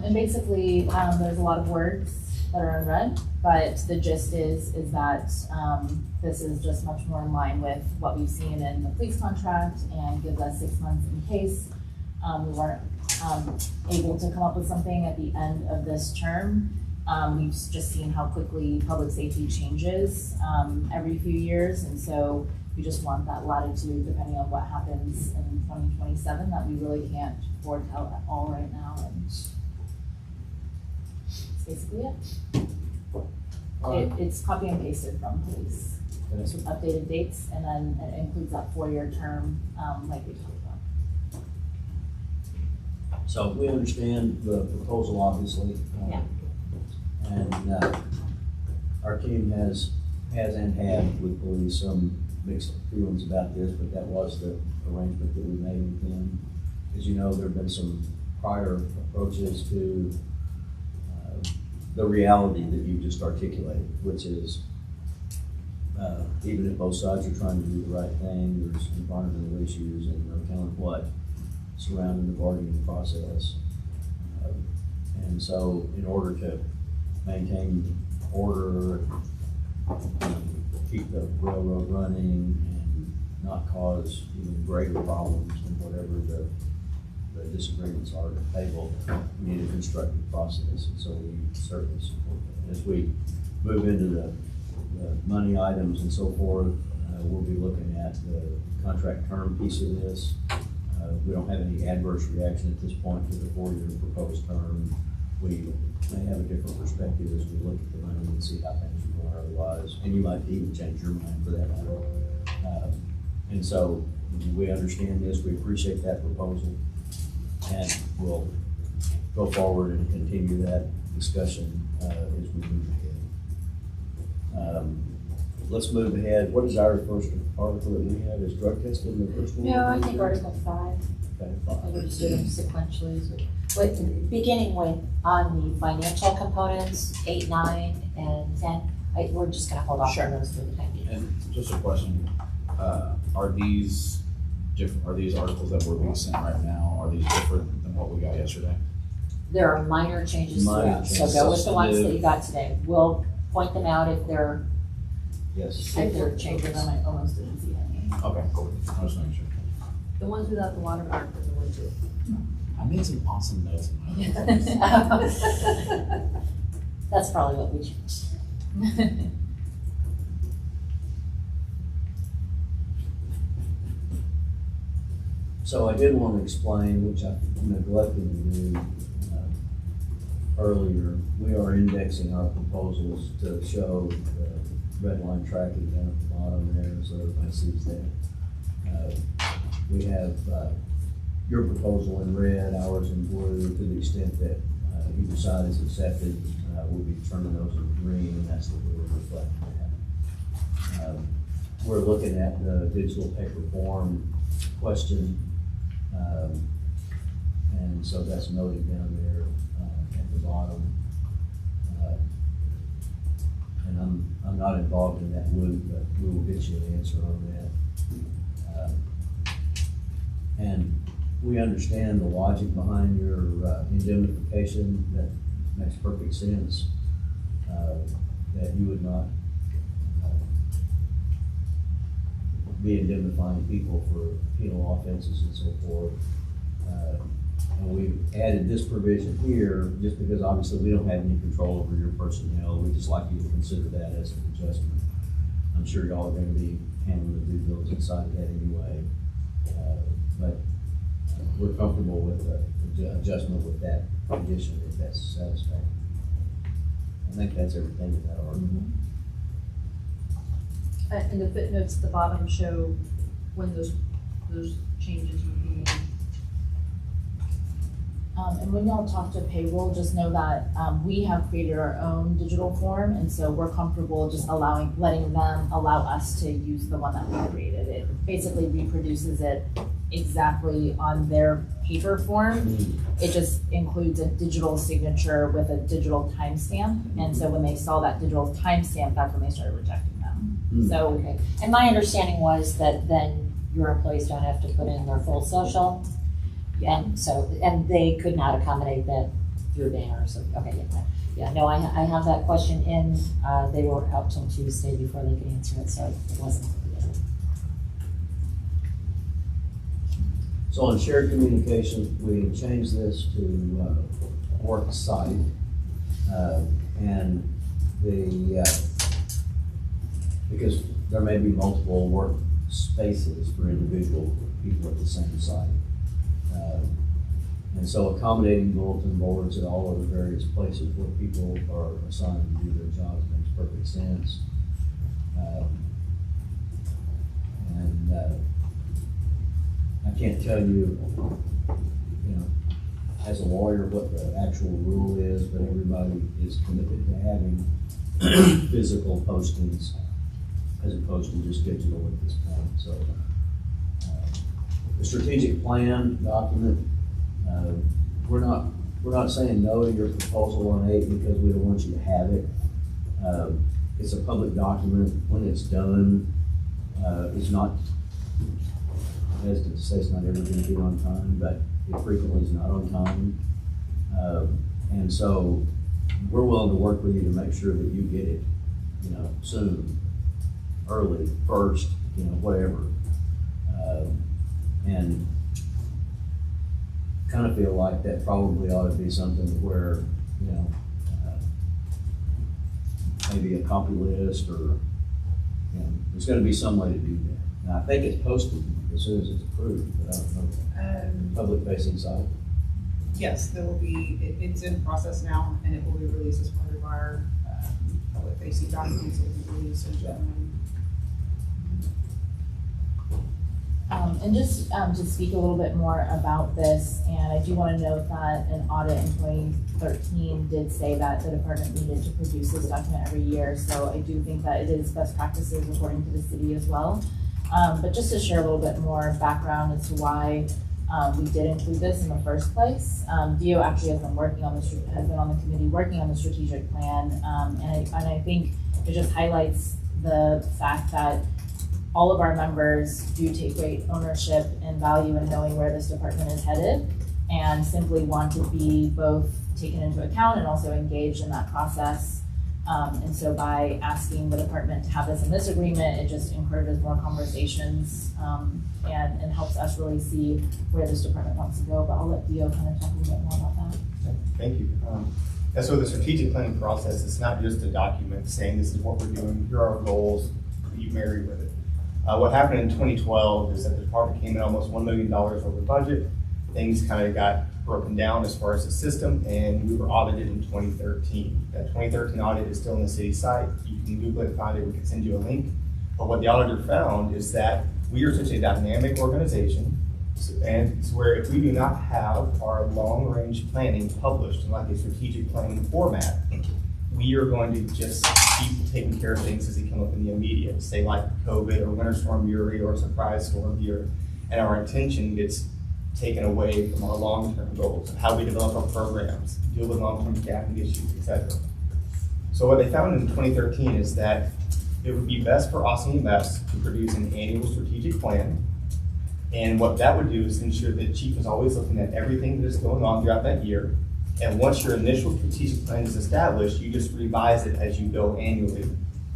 And basically, there's a lot of words that are unread, but the gist is that, this is just much more in line with what we've seen in the police contract and gives us 6 months in case, we weren't, able to come up with something at the end of this term. We've just seen how quickly public safety changes, every few years, and so we just want that latitude depending on what happens in 2027 that we really can't foretell at all right now, and that's basically it. It's copy and pasted from police, just with updated dates, and then it includes that 4-year term, like we talked about. So we understand the proposal, obviously. Yeah. And our team has and had with police some mixed feelings about this, but that was the arrangement that we made with them. As you know, there have been some prior approaches to the reality that you just articulated, which is even if both sides are trying to do the right thing, there's environmental issues and no telling what surrounding the bargaining process. And so in order to maintain order, keep the railroad running and not cause even greater problems than whatever the disagreements are at the table, we need a constructive process, and so we certainly support that. As we move into the money items and so forth, we'll be looking at the contract term piece of this. We don't have any adverse reaction at this point to the 4-year proposed term. We may have a different perspective as we look at the money and see how things are going otherwise, and you might even change your mind for that matter. And so we understand this, we appreciate that proposal, and we'll go forward and continue that discussion as we move ahead. Let's move ahead. What is our first article that we have? Is drug testing the first one? No, I think Article 5. Okay, I fine. would just do them sequentially. Beginning with, on the financial components, 8, 9, and 10, we're just gonna hold off on those for the time being. And just a question, are these articles that we're being sent right now, are these different than what we got yesterday? There are minor changes Minor throughout, so changes. go with the ones that you got today. We'll point them out if they're Yes. If there are changes, I might almost didn't see any. Okay, cool, I was making sure. The ones without the watermark are the ones that. I made some awesome notes in my notes. That's probably what we changed. So I did want to explain, which I neglected to do earlier, we are indexing our proposals to show the red line tracking down at the bottom there, so everybody sees that. we have your proposal in red, ours in blue, to the extent that either side is accepted, we'll be turning those in green, and that's the blue reflecting that. We're looking at the digital paper form question, and so that's noted down there at the bottom. And I'm not involved in that loop, but we will get you an answer on that. And we understand the logic behind your indemnification. That makes perfect sense. That you would not be indemnifying people for penal offenses and so forth. And we've added this provision here just because obviously we don't have any control over your personnel. We just like you to consider that as an adjustment. I'm sure y'all are going to be handling the due diligence side of that anyway. But we're comfortable with the adjustment with that condition if that's satisfactory. I think that's everything in that article. And the footnotes at the bottom show when those changes would be made. And when y'all talk to payroll, just know that we have created our own digital form, and so we're comfortable just letting them allow us to use the one that we created. It basically reproduces it exactly on their paper form. It just includes a digital signature with a digital timestamp, and so when they saw that digital timestamp, that's when they started rejecting them. So Okay, and my understanding was that then your employees don't have to put in their full social. And so, and they could not accommodate that through banner, so, okay, yeah, no, I have that question in, they were out till Tuesday before they could answer it, so it wasn't. So on shared communication, we changed this to work site. And because there may be multiple work spaces for individual people at the same site. And so accommodating bulletin boards at all of the various places where people are assigned to do their jobs makes perfect sense. I can't tell you, as a lawyer, what the actual rule is, but everybody is committed to having physical postings as opposed to just digital at this point. So the strategic plan document, we're not saying no to your proposal on 8 because we don't want you to have it. It's a public document. When it's done, it's not, as to say it's not ever going to be on time, but it frequently is not on time. And so we're willing to work with you to make sure that you get it, soon, early, first, whatever. And kind of feel like that probably ought to be something where, maybe a copy list or, there's going to be some way to do that. And I think it's posted as soon as it's approved, but I don't know. Public facing site. Yes, there will be, it's in process now, and it will be released as part of our public facing documents. It will be released in January. And just to speak a little bit more about this, and I do want to note that an audit in 2013 did say that the department needed to produce this document every year, so I do think that it is best practices according to the city as well. But just to share a little bit more background as to why we did include this in the first place. Dio actually has been on the committee working on the strategic plan, and I think it just highlights the fact that all of our members do take great ownership and value in knowing where this department is headed, and simply want to be both taken into account and also engaged in that process. And so by asking the department to have this in this agreement, it just encourages more conversations and helps us really see where this department wants to go. But I'll let Dio kind of talk a little bit more about that. Thank you. And so the strategic planning process is not just a document saying this is what we're doing, here are our goals, you marry with it. What happened in 2012 is that the department came in almost $1 million over budget. Things kind of got broken down as far as the system, and we were audited in 2013. That 2013 audit is still on the city site. You can Google it and find it. We can send you a link. But what the auditor found is that We are such a dynamic organization, and it's where if we do not have our long-range planning published in like a strategic planning format, we are going to just keep taking care of things as they come up in the immediate, say like COVID or Winter Storm Uri or Surprise Storm Uri, and our attention gets taken away from our long-term goals of how we develop our programs, deal with long-term staffing issues, etc. So what they found in 2013 is that it would be best for OSNEMS to produce an annual strategic plan. And what that would do is ensure that chief is always looking at everything that is going on throughout that year. And once your initial strategic plan is established, you just revise it as you go annually.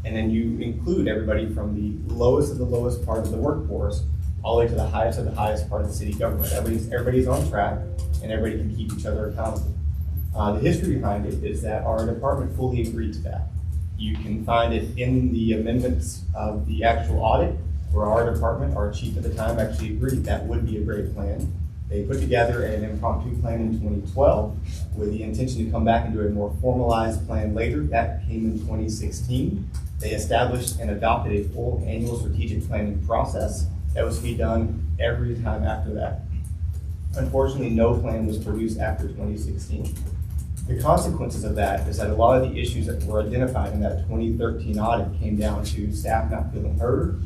And then you include everybody from the lowest of the lowest part of the workforce all the way to the highest of the highest part of the city government. Everybody's on track and everybody can keep each other accountable. The history behind it is that our department fully agreed to that. You can find it in the amendments of the actual audit where our department, our chief at the time, actually agreed that would be a great plan. They put together an impromptu plan in 2012 with the intention to come back and do a more formalized plan later. That came in 2016. They established and adopted a full annual strategic planning process that was to be done every time after that. Unfortunately, no plan was produced after 2016. The consequences of that is that a lot of the issues that were identified in that 2013 audit came down to staff not feeling heard,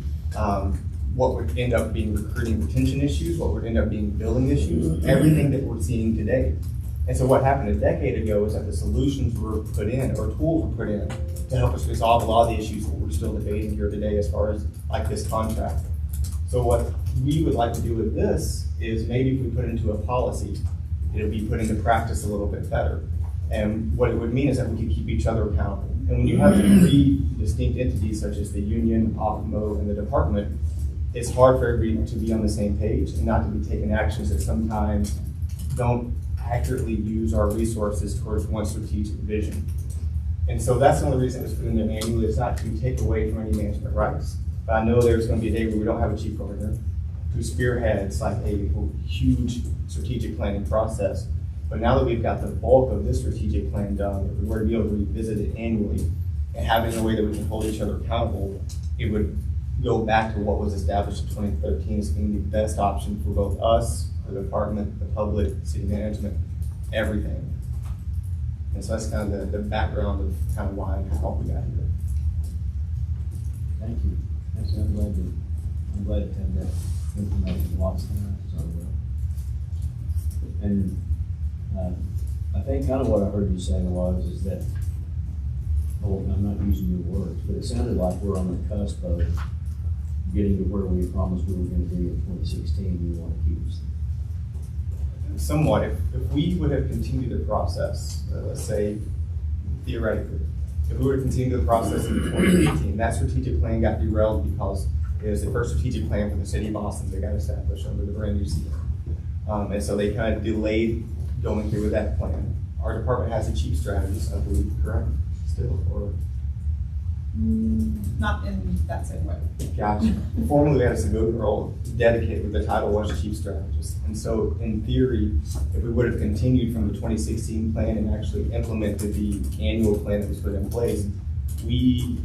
what would end up being recruiting retention issues, what would end up being billing issues, everything that we're seeing today. And so what happened a decade ago is that the solutions were put in, or tools were put in, to help us resolve a lot of the issues that we're still debating here today as far as like this contract. So what we would like to do with this is maybe if we put it into a policy, it'll be put into practice a little bit better. And what it would mean is that we could keep each other accountable. And when you have three distinct entities such as the union, OCMO, and the department, it's hard for everybody to be on the same page and not to be taking actions that sometimes don't accurately use our resources towards one strategic vision. And so that's the only reason it was put in there annually. It's not to take away from any management rights. But I know there's going to be a day where we don't have a chief governor who spearheads like a huge strategic planning process. But now that we've got the bulk of this strategic plan done, if we were to be able to revisit it annually and have it in a way that we can hold each other accountable, it would go back to what was established in 2013 as being the best option for both us, the department, the public, city management, everything. And so that's kind of the background of kind of why and how we got here. Thank you. I'm glad to have that information lots tonight. So, and I think kind of what I heard you say is that, I'm not using your words, but it sounded like we're on the cusp of getting to where we promised we were going to be in 2016. We want to keep us. Somewhat. If we would have continued the process, let's say theoretically, if we were to continue the process in 2018, that strategic plan got derailed because it was the first strategic plan for the city of Boston that got established under the brand new CEO. And so they kind of delayed going through with that plan. Our department has a chief strategist, I believe, correct? Still, or? Not in that same way. Gotcha. Formerly, we had a civilian role dedicated, the title was chief strategist. And so, in theory, if we would have continued from the 2016 plan and actually implemented the annual plan that was put in place, we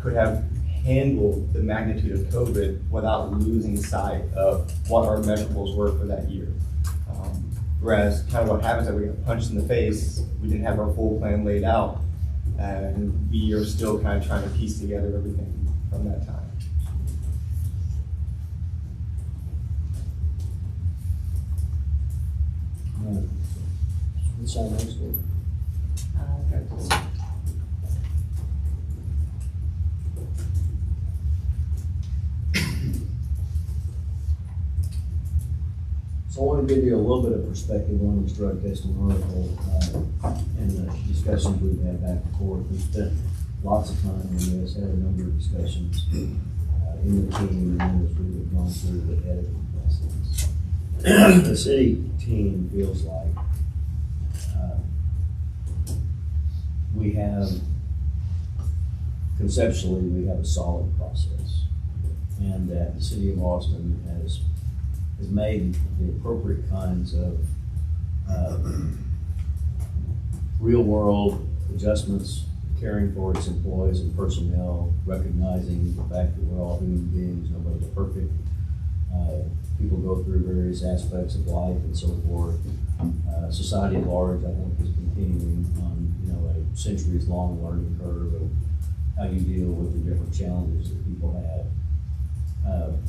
could have handled the magnitude of COVID without losing sight of what our measurables were for that year. Whereas, kind of what happens is that we got punched in the face, we didn't have our full plan laid out, and we are still kind of trying to piece together everything from that time. What's our next one? So I want to give you a little bit of perspective on this drug testing article and the discussions we've had back and forth. We've spent lots of time on this, had a number of discussions in the team, and then as we've gone through the editing process. The city team feels like we have, conceptually, we have a solid process, and that the city of Austin has made the appropriate kinds of real-world adjustments, caring for its employees and personnel, recognizing the fact that we're all human beings, nobody's perfect, People go through various aspects of life and so forth. Society at large, I think, is continuing on, a centuries-long learning curve of how you deal with the different challenges that people have.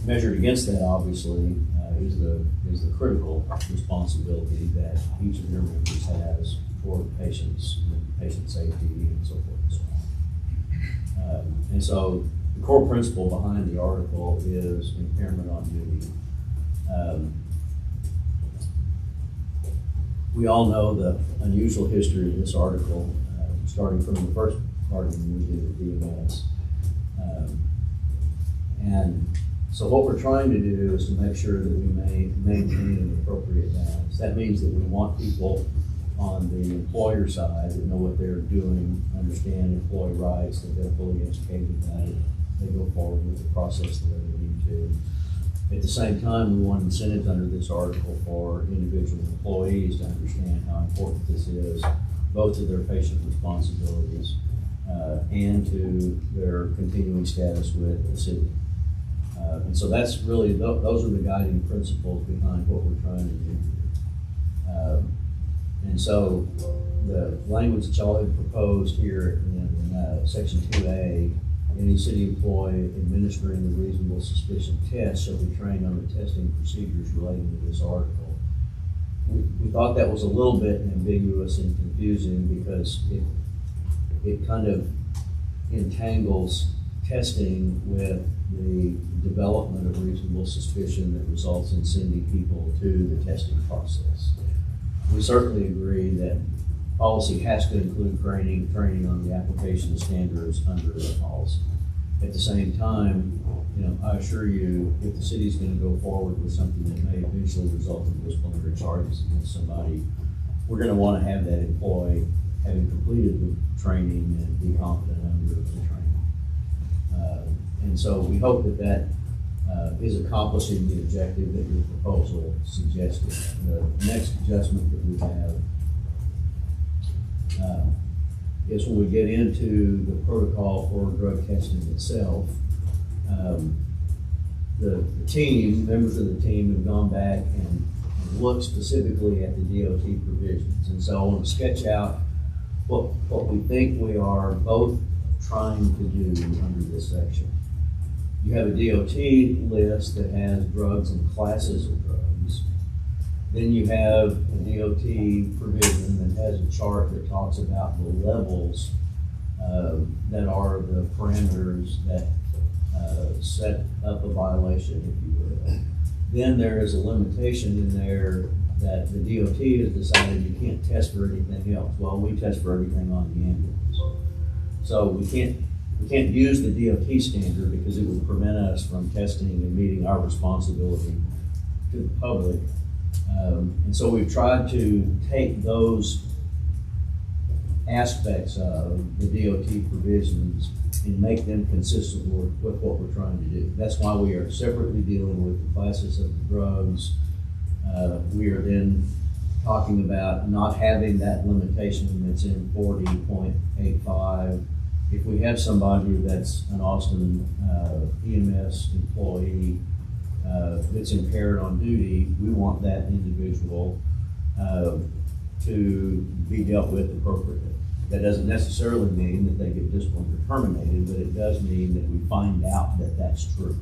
Measured against that, obviously, is the critical responsibility that each of your members has toward patients and patient safety and so forth and so on. And so the core principle behind the article is impairment on duty. We all know the unusual history of this article, starting from the first bargaining we did with DMS. And so what we're trying to do is to make sure that we maintain an appropriate balance. That means that we want people on the employer side that know what they're doing, understand employee rights, that they're fully educated about it. They go forward with the process the way they need to. At the same time, we want incentives under this article for individual employees to understand how important this is, both to their patient responsibilities and to their continuing status with the city. And so that's really, those are the guiding principles behind what we're trying to do here. And so the language that y'all have proposed here in section 2A, any city employee administering the reasonable suspicion test shall be trained on the testing procedures relating to this article. We thought that was a little bit ambiguous and confusing because it kind of entangles testing with the development of reasonable suspicion that results in sending people to the testing process. We certainly agree that policy has to include training on the application of standards under the policy. At the same time, I assure you, if the city's going to go forward with something that may eventually result in disciplinary charges against somebody, we're going to want to have that employee having completed the training and be confident under the training. And so we hope that is accomplishing the objective that your proposal suggested. The next adjustment that we have is when we get into the protocol for drug testing itself. The team, members of the team have gone back and looked specifically at the DOT provisions. And so I want to sketch out what we think we are both trying to do under this section. You have a DOT list that has drugs and classes of drugs. Then you have a DOT provision that has a chart that talks about the levels that are the parameters that set up a violation, if you will. Then there is a limitation in there that the DOT has decided you can't test for anything else. Well, we test for everything on the ambulance. So we can't use the DOT standard because it would prevent us from testing and meeting our responsibility to the public. And so we've tried to take those aspects of the DOT provisions and make them consistent with what we're trying to do. That's why we are separately dealing with the classes of the drugs. We are then talking about not having that limitation that's in 40.85. If we have somebody that's an Austin EMS employee that's impaired on duty, we want that individual to be dealt with appropriately. That doesn't necessarily mean that they get disciplined or terminated, but it does mean that we find out that that's true.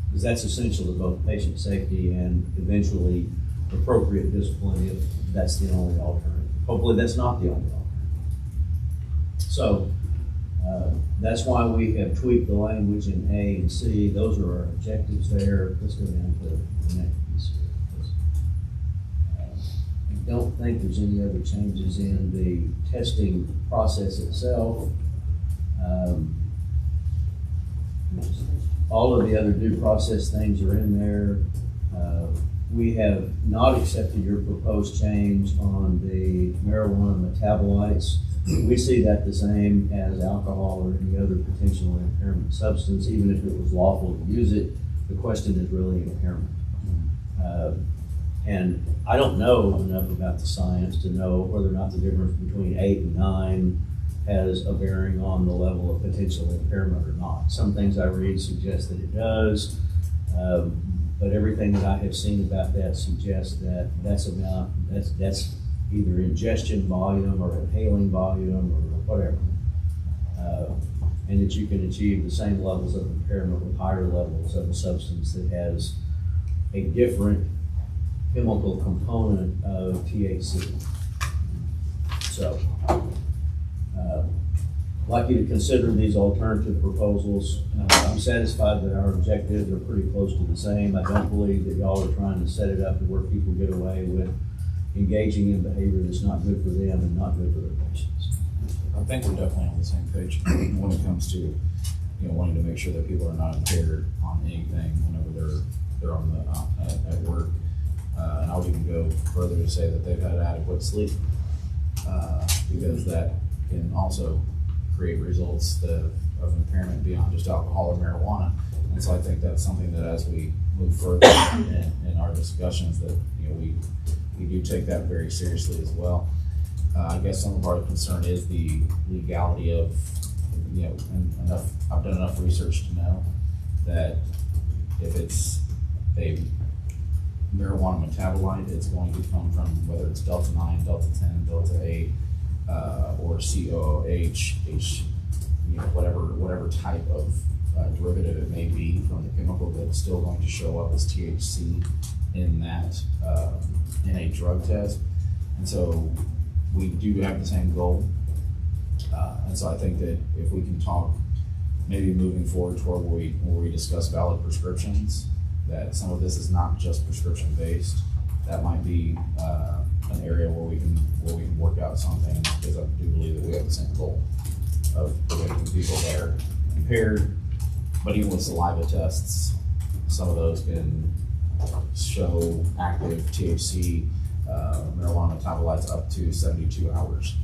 Because that's essential to both patient safety and eventually appropriate discipline if that's the only alternative. Hopefully that's not the only alternative. So that's why we have tweaked the language in A and C. Those are our objectives there. Let's go down to the next piece here. I don't think there's any other changes in the testing process itself. All of the other due process things are in there. We have not accepted your proposed change on the marijuana metabolites. We see that the same as alcohol or any other potential impairment substance, even if it was lawful to use it. The question is really impairment. And I don't know enough about the science to know whether or not the difference between 8 and 9 has a bearing on the level of potential impairment or not. Some things I read suggest that it does, But everything that I have seen about that suggests that that's either ingestion volume or inhaling volume or whatever. And that you can achieve the same levels of impairment with higher levels of a substance that has a different chemical component of THC. So, I'd like you to consider these alternative proposals. I'm satisfied that our objectives are pretty close to the same. I don't believe that y'all are trying to set it up to where people get away with engaging in behavior that's not good for them and not good for their patients. I think we're definitely on the same page when it comes to, you know, wanting to make sure that people are not impaired on anything whenever they're on the, at work. And I would even go further to say that they've had adequate sleep, because that can also create results of impairment beyond just alcohol or marijuana. And so I think that's something that as we move further in our discussions that, you know, we do take that very seriously as well. I guess some of our concern is the legality of, you know, and I've done enough research to know that if it's a marijuana metabolite, it's going to come from whether it's Delta 9, Delta 10, Delta 8, or COOH, you know, whatever type of derivative it may be from the chemical, that's still going to show up as THC in that, in a drug test. And so we do have the same goal. And so I think that if we can talk, maybe moving forward toward where we discuss valid prescriptions, that some of this is not just prescription based. That might be an area where we can work out something, because I do believe that we have the same goal of preventing people that are impaired. But even with saliva tests, some of those can show active THC marijuana metabolites up to 72 hours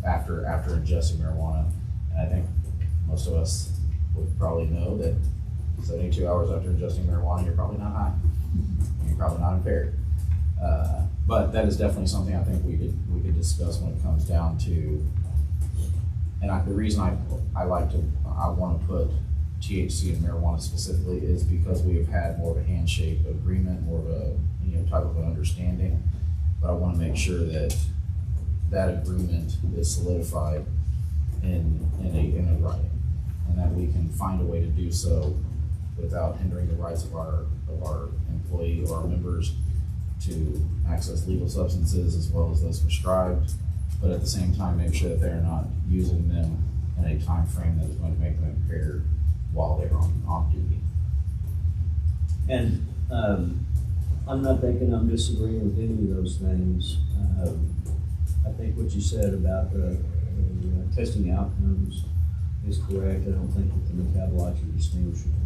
after ingesting marijuana. And I think most of us would probably know that 72 hours after ingesting marijuana, you're probably not high. You're probably not impaired. But that is definitely something I think we could discuss when it comes down to, and the reason I want to put THC and marijuana specifically is because we have had more of a handshake agreement, more of a, you know, type of an understanding. But I want to make sure that that agreement is solidified in a writing, and that we can find a way to do so without hindering the rights of our employee or our members to access legal substances as well as those prescribed, but at the same time make sure that they're not using them in a time frame that is going to make them impaired while they're on duty. And I'm not thinking I'm disagreeing with any of those things. I think what you said about the testing outcomes is correct. I don't think that the metabolites are distinguishable.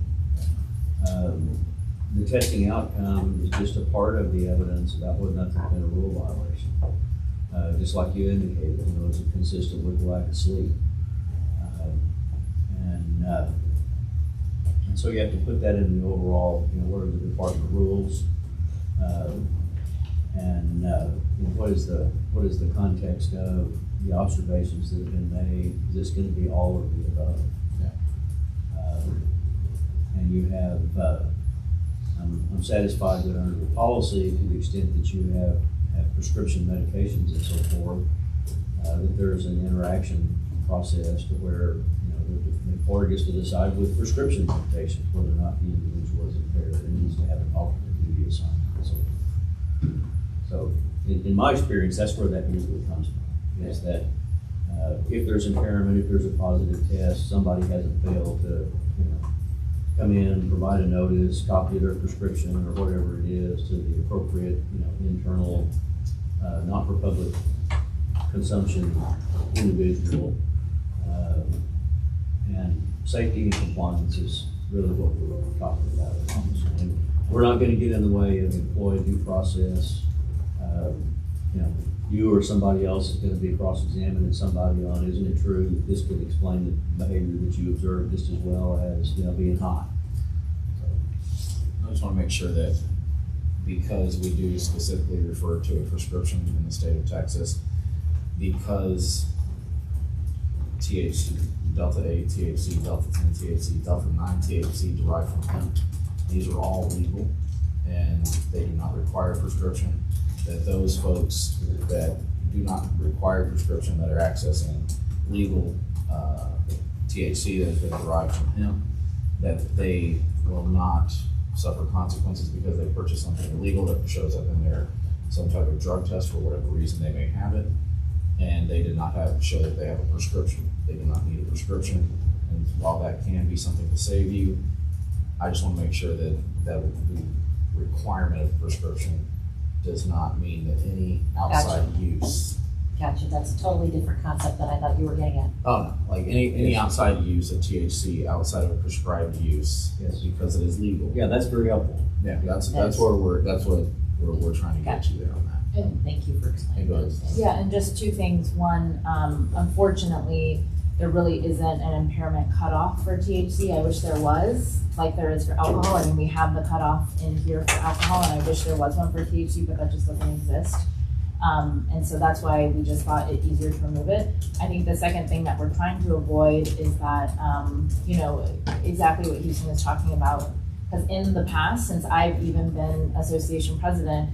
The testing outcome is just a part of the evidence about whether or not there's been a rule violation. Just like you indicated, you know, is it consistent with lack of sleep? And so you have to put that in the overall, you know, what are the department rules? And you know, what is the context of the observations that have been made? Is this going to be all of the above? Yeah. And you have, I'm satisfied that under the policy, to the extent that you have prescription medications and so forth, that there's an interaction process to where, you know, the employer gets to decide with prescription medications whether or not the individual is impaired and needs to have an alternate duty assignment and so forth. So in my experience, that's where that usually comes from, is that if there's impairment, if there's a positive test, somebody hasn't failed to, you know, come in, provide a notice, copy their prescription or whatever it is to the appropriate, you know, internal, not for public consumption individual. And safety and compliance is really what we're talking about. And we're not going to get in the way of employee due process. You know, you or somebody else is going to be cross-examining somebody on, isn't it true that this could explain the behavior that you observed just as well as, you know, being high? I just want to make sure that, because we do specifically refer to a prescription in the state of Texas, because THC, Delta 8 THC, Delta 10 THC, Delta 9 THC derived from hemp these are all legal and they do not require prescription, that those folks that do not require prescription, that are accessing legal THC that has been derived from hemp, that they will not suffer consequences because they purchased something illegal that shows up in their some type of drug test for whatever reason they may have it, and they did not show that they have a prescription. They do not need a prescription, and while that can be something to save you, I just want to make sure that the requirement of prescription does not mean that any outside use. Gotcha, that's a totally different concept than I thought you were getting at. Oh, no, like any outside use of THC outside of a prescribed use, Yes. because it is legal. Yeah, that's very helpful. Yeah, that's what we're trying to get to there on that. And thank you for explaining It that. does. Yeah, and just two things. One, unfortunately, there really isn't an impairment cutoff for THC. I wish there was, like there is for alcohol. I mean, we have the cutoff in here for alcohol, and I wish there was one for THC, but that just doesn't exist. And so that's why we just thought it easier to remove it. I think the second thing that we're trying to avoid is that, exactly what Houston is talking about. Because in the past, since I've even been association president,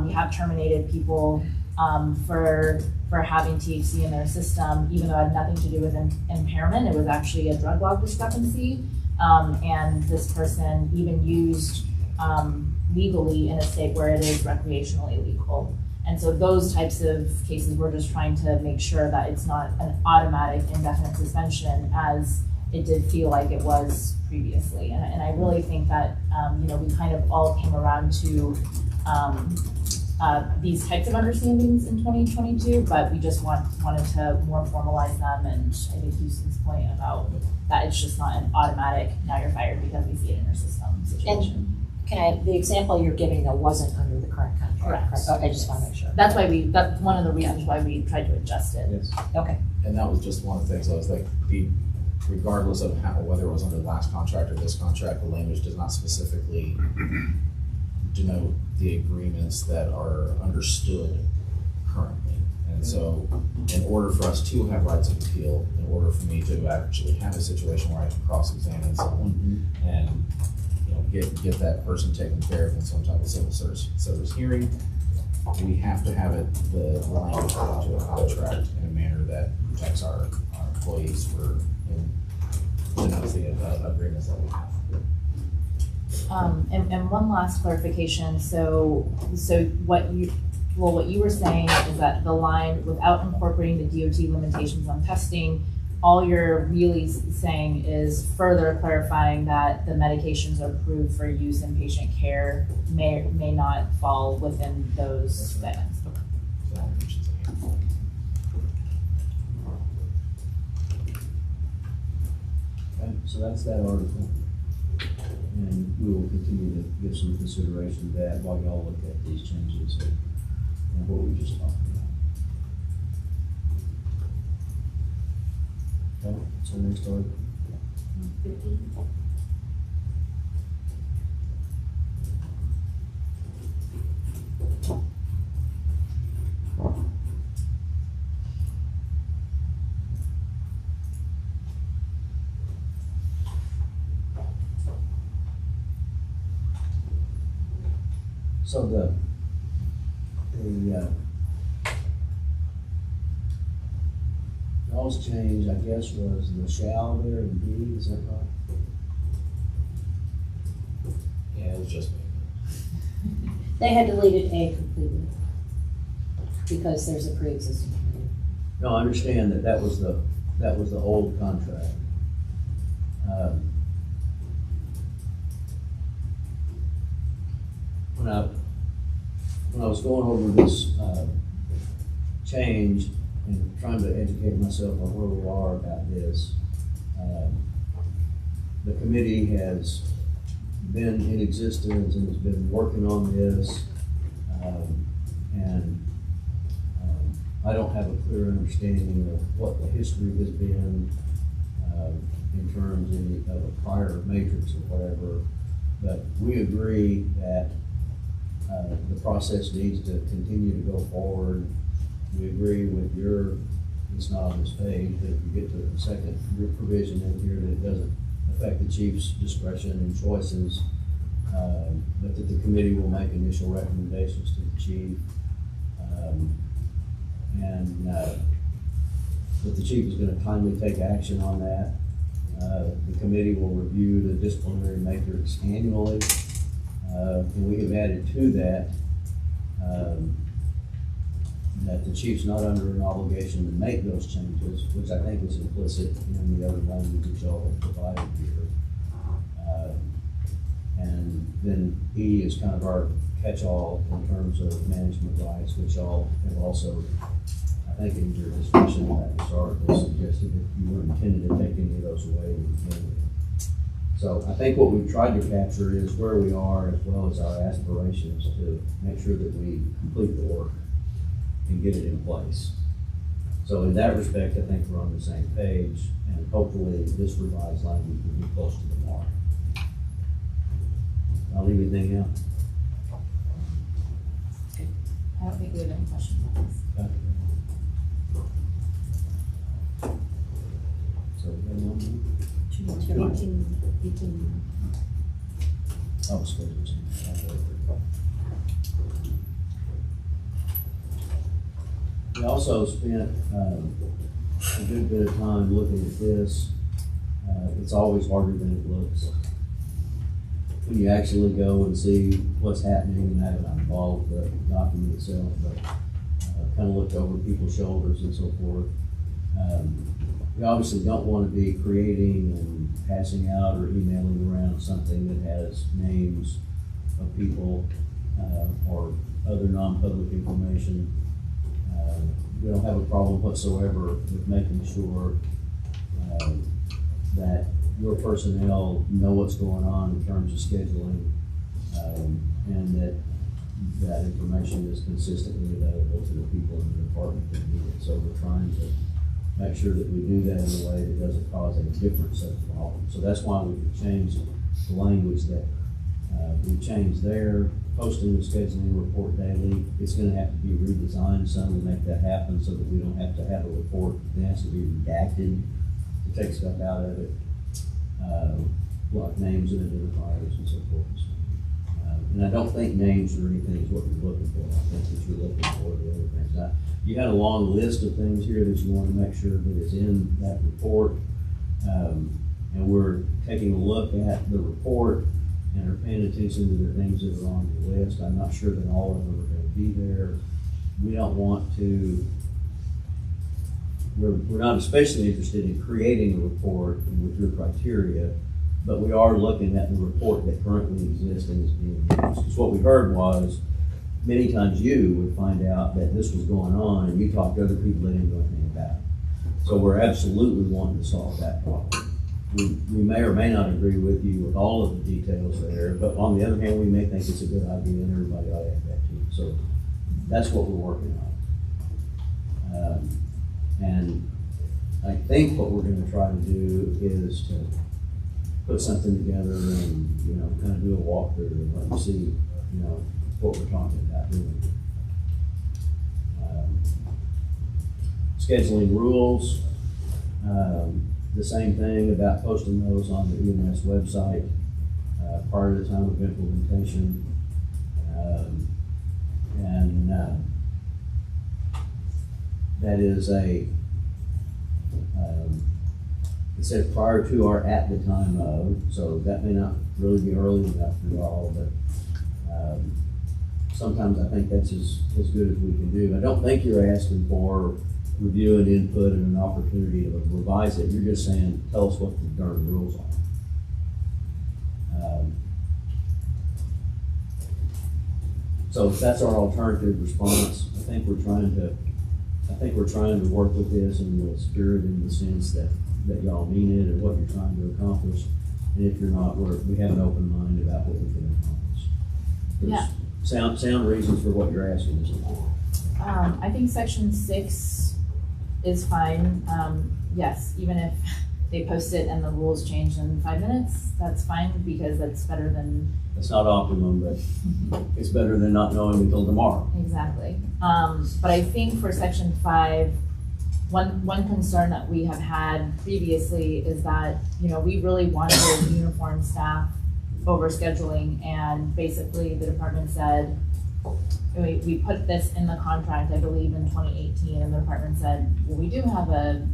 we have terminated people for having THC in their system, even though it had nothing to do with impairment. It was actually a drug log discrepancy. And this person even used legally in a state where it is recreationally legal. And so those types of cases, we're just trying to make sure that it's not an automatic indefinite suspension as it did feel like it was previously. And I really think that, we kind of all came around to these types of understandings in 2022, but we just wanted to more formalize them. And I think Houston's point about that it's just not an automatic, now you're fired because we see it in your system situation. The example you're giving though wasn't under the current contract, Correct. correct? Okay, I just want to make sure. That's one of the reasons why we tried to adjust it. Yes. Okay, And that was just one of the things I was like, regardless of whether it was under the last contract or this contract, the language does not specifically denote the agreements that are understood currently. And so in order for us to have rights of appeal, in order for me to actually have a situation where I can cross-examine someone and get that person taken care of in some type of civil service hearing, we have to have it, the language put into a contract in a manner that protects our employees for the agreements that we have. And one last clarification, so what you were saying is that the line, without incorporating the DOT limitations on testing, all you're really saying is further clarifying that the medications approved for use in patient care may not fall within those guidelines. So, which is a handful. Okay, so that's that article. And we will continue to give some consideration to that while y'all look at these changes and what we just talked about. Okay, so next article. 50. So the laws change, I guess, was the shall there in B, is that right? Yeah, it was just me. they had deleted A completely because there's a pre-existing committee. No, I understand that was the old contract. When I was going over this change and trying to educate myself on where we are about this, the committee has been in existence and has been working on this, and I don't have a clear understanding of what the history has been in terms of a prior matrix or whatever, but we agree that the process needs to continue to go forward. We agree with it's not on this page, but if you get to the second provision in here, that it doesn't affect the chief's discretion and choices but that the committee will make initial recommendations to the chief. That the chief is gonna kindly take action on that. The committee will review the disciplinary matrix annually. And we have added to that, that the chief's not under an obligation to make those changes, which I think is implicit in the other language that y'all have provided here. And then E is kind of our catch-all in terms of management rights, which y'all have also, I think in your discussion at the start, they suggested that you weren't intended to take any of those away to begin with. So I think what we've tried to capture is where we are as well as our aspirations to make sure that we complete the work and get it in place. So in that respect, I think we're on the same page, and hopefully this revised language will be close to the mark. I'll leave anything out. I don't think we have any questions on this. So, anyone? 18. Oh, schedules. We also spent a good bit of time looking at this. It's always harder than it looks. When you actually go and see what's happening, and I haven't involved the document itself, but kind of looked over people's shoulders and so forth. We obviously don't want to be creating and passing out or emailing around something that has names of people or other non-public information. We don't have a problem whatsoever with making sure that your personnel know what's going on in terms of scheduling, and that information is consistently available to the people in the department that need it. So we're trying to make sure that we do that in a way that doesn't cause a different set of problems. So that's why we've changed the language that we've changed there. Posting the scheduling report daily, it's gonna have to be redesigned some to make that happen so that we don't have to have a report that has to be redacted to take stuff out of it. Like names and identifiers and so forth. And I don't think names or anything is what you're looking for. I think that you're looking for the other things. Now, you had a long list of things here that you want to make sure that is in that report. And we're taking a look at the report and are paying attention to the things that are on the list. I'm not sure that all of them are going to be there. We don't want to, we're not especially interested in creating a report with your criteria, but we are looking at the report that currently exists and is being used. Because what we heard was, many times you would find out that this was going on and you talked to other people that didn't know anything about it. So we're absolutely wanting to solve that problem. We may or may not agree with you with all of the details there, but on the other hand, we may think it's a good idea and everybody ought to have that too. So that's what we're working on. And I think what we're gonna try to do is to put something together and, you know, kind of do a walkthrough and let you see, you know, what we're talking about doing. Scheduling rules, the same thing about posting those on the EMS website prior to the time of implementation. That is a, it says prior to or at the time of, so that may not really be early enough for y'all, but sometimes I think that's as good as we can do. I don't think you're asking for review and input and an opportunity to revise it. You're just saying, tell us what the darn rules are. So if that's our alternative response, I think we're trying to work with this in the spirit and the sense that y'all mean it and what you're trying to accomplish. And if you're not, we have an open mind about what we can accomplish. Yeah. There's sound reasons for what you're asking us for. I think section 6 is fine. Yes, even if they post it and the rules change in 5 minutes, that's fine because that's better than. It's not optimum, but it's better than not knowing until tomorrow. Exactly. But I think for section 5, one concern that we have had previously is that, you know, we really wanted uniformed staff over scheduling, and basically the department said, we put this in the contract, I believe in 2018, and the department said, well, we do have a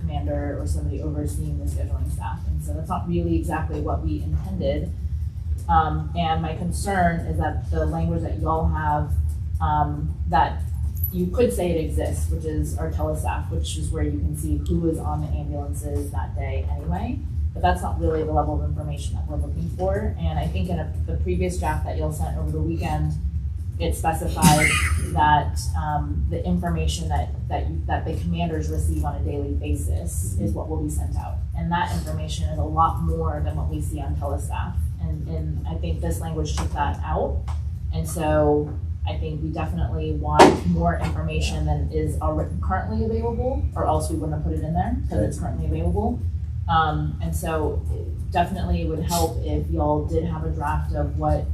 commander or somebody overseeing the scheduling staff, and so that's not really exactly what we intended. And my concern is that the language that y'all have, that you could say it exists, which is our telestaff, which is where you can see who is on the ambulances that day anyway. But that's not really the level of information that we're looking for. And I think in the previous draft that y'all sent over the weekend, it specified that the information that the commanders receive on a daily basis is what will be sent out. And that information is a lot more than what we see on telestaff. And I think this language took that out. And so I think we definitely want more information than is already currently available, or else we wouldn't have put it in there because it's currently available. And so definitely it would help if y'all did have a draft of what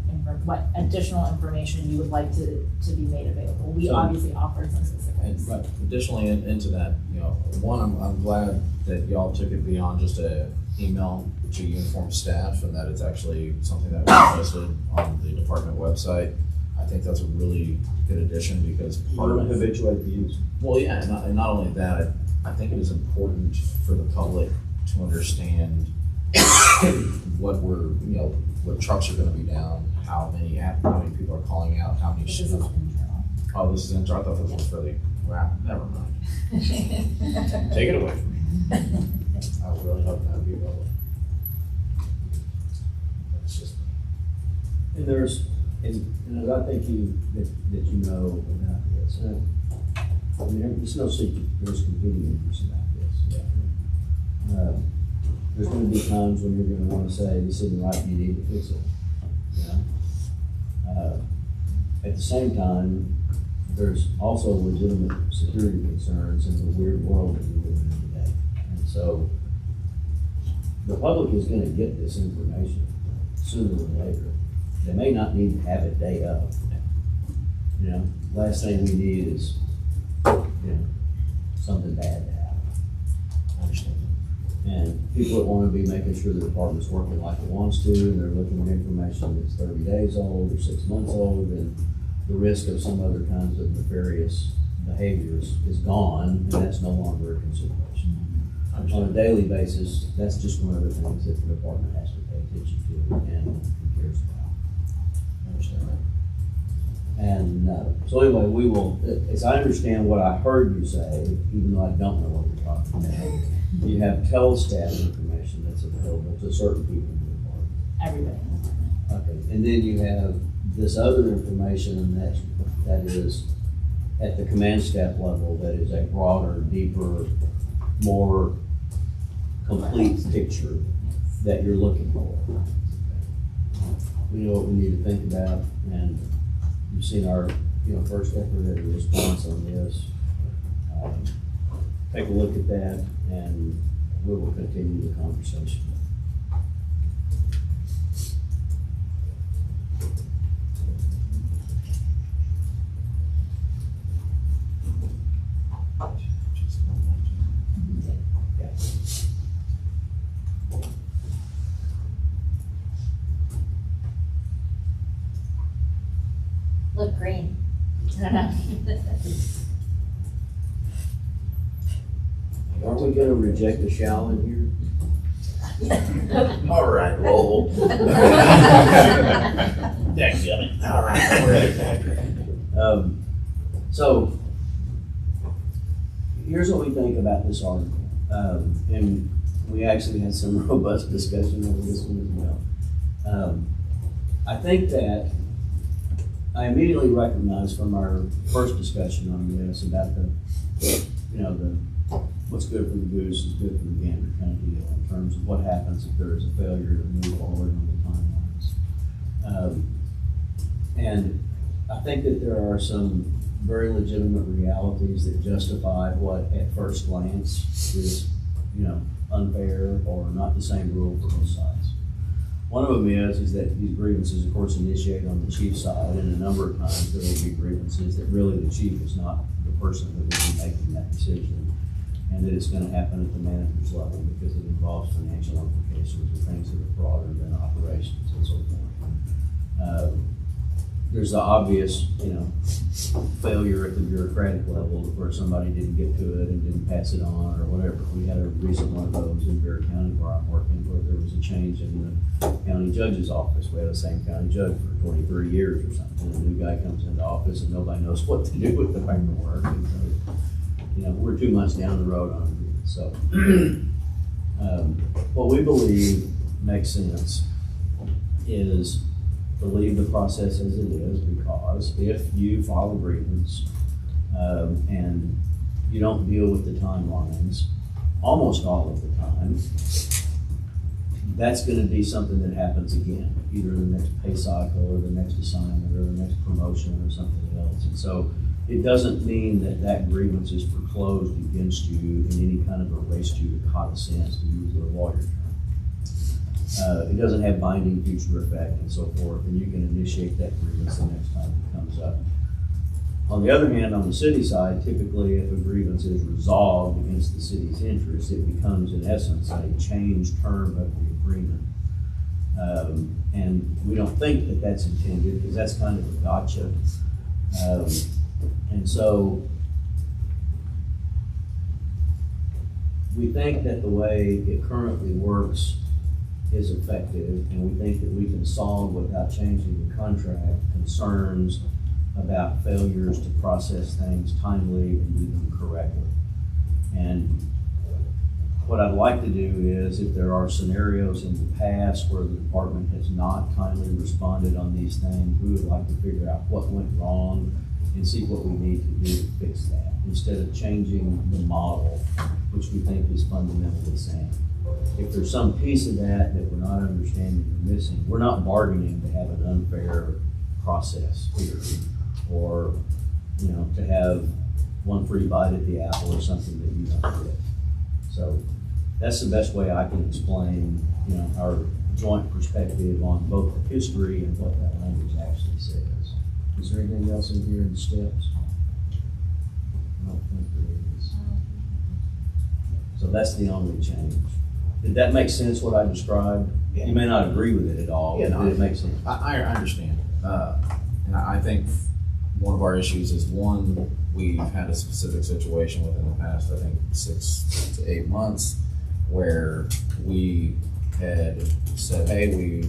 additional information you would like to be made available. We So- obviously offered some specifics. And additionally, into that, I'm glad that y'all took it beyond just a email to uniform staff, and that it's actually something that was listed on the department website. I think that's a really good addition because part of habituate the use. well, yeah, and not only that, I think it is important for the public to understand what what trucks are gonna be down, how many people are calling out, how many This is shifts. internal. Oh, this is internal, I thought this was for the, wow, never mind. Take it away from me. I was really hoping that would be available. It's just, And and as I think that you know about this, I mean, it's no secret, there's competing interests about this. yeah. There's gonna be times when you're gonna wanna say, this isn't right, you need to fix it, you know? At the same time, there's also legitimate security concerns in the weird world that we live in today. And so, the public is gonna get this information sooner or later. They may not need to have it day of. You know, last thing we need is, something bad to happen. I understand. And people that wanna be making sure the department's working like it wants to, and they're looking at information that's 30 days old or 6 months old, and the risk of some other kinds of nefarious behaviors is gone, and that's no longer a consideration. I On a understand. daily basis, that's just one of the things that the department has to pay attention to and cares about. I understand that. And so anyway, we will, as I understand what I heard you say, even though I don't know what you're talking about, you have telestat information that's available to certain people in the department. Everybody in the department. Okay, and then you have this other information that is at the command staff level, that is a broader, deeper, more complete picture that you're looking for. We know what we need to think about, and you've seen our, first effort at a response on this. Take a look at that, and we will continue the conversation. Look green. Aren't we gonna reject a shall in here? All right, roll. Dadgummit. All right, we're ready, Patrick. So, here's what we think about this article. And we actually had some robust discussion over this one as well. I think that I immediately recognized from our first discussion on this about the what's good for the goose is good for the gander kind of deal in terms of what happens if there is a failure to move forward on the timelines. And I think that there are some very legitimate realities that justify what at first glance is, unfair or not the same rule for both sides. One of them is that these grievances, of course, initiate on the chief's side, and a number of times there will be grievances that really the chief is not the person that will be making that decision. and that it's gonna happen at the manager's level because it involves financial implications and things that are broader than operations and so forth. There's the obvious, failure at the bureaucratic level where somebody didn't get to it and didn't pass it on or whatever. We had a recent one of those in Bear County where I'm working, where there was a change in the county judge's office. We had the same county judge for 23 years or something. And a new guy comes into office and nobody knows what to do with the paperwork. And so, we're 2 months down the road on it. So, what we believe makes sense is to leave the process as it is, because if you file a grievance, and you don't deal with the timelines, almost all of the time, that's gonna be something that happens again, either the next pay cycle or the next assignment or the next promotion or something else. And so it doesn't mean that that grievance is foreclosed against you in any kind of a res judicata sense, to use the lawyer term. It doesn't have binding future effect and so forth, and you can initiate that grievance the next time it comes up. On the other hand, on the city side, typically if a grievance is resolved against the city's interest, it becomes in essence a changed term of the agreement. And we don't think that that's intended, because that's kind of a gotcha. And so we think that the way it currently works is effective, and we think that we can solve without changing the contract concerns about failures to process things timely and do them correctly. And what I'd like to do is, if there are scenarios in the past where the department has not timely responded on these things, we would like to figure out what went wrong and see what we need to do to fix that, instead of changing the model, which we think is fundamentally sound. If there's some piece of that that we're not understanding or missing, we're not bargaining to have an unfair process here, or, to have one free bite at the apple or something that you don't get. So that's the best way I can explain, our joint perspective on both the history and what that language actually says. Is there anything else in here in the steps? I don't think there is. So that's the only change. Did that make sense, what I described? Yeah. You may not agree with it at all, Yeah, but no, did it make sense? I understand. And I think one of our issues is, one, we've had a specific situation within the past, I think, 6 to 8 months, where we had said, hey,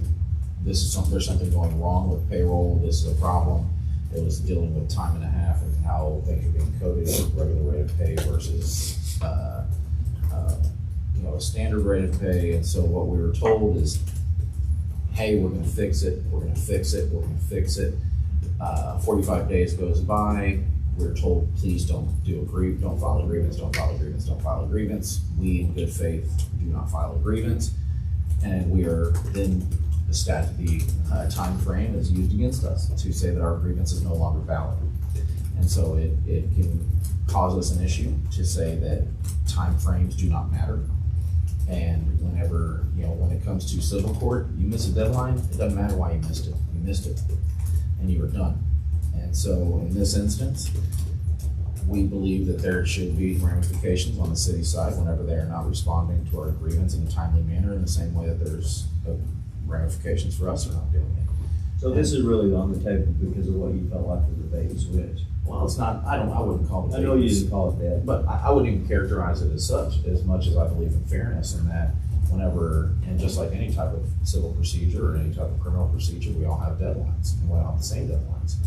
there's something going wrong with payroll, this is a problem. It was dealing with time and a half and how things are being coded at regular rate of pay versus, a standard rate of pay. And so what we were told is, hey, we're gonna fix it, we're gonna fix it, we're gonna fix it. 45 days goes by, we're told, please don't file a grievance, don't file a grievance, don't file a grievance. We, in good faith, do not file a grievance. And we are then, the time frame is used against us to say that our grievance is no longer valid. And so it can cause us an issue to say that time frames do not matter. And whenever, when it comes to civil court, you miss a deadline, it doesn't matter why you missed it. You missed it, and you were done. And so in this instance, we believe that there should be ramifications on the city side whenever they are not responding to our grievance in a timely manner, in the same way that there's ramifications for us for not doing it. So this is really on the table because of what you felt like was a bait and switch. Well, it's not, I wouldn't call it. I know you didn't call it that. But I wouldn't even characterize it as such, as much as I believe in fairness, in that whenever, and just like any type of civil procedure or any type of criminal procedure, we all have deadlines, and we all have the same deadlines.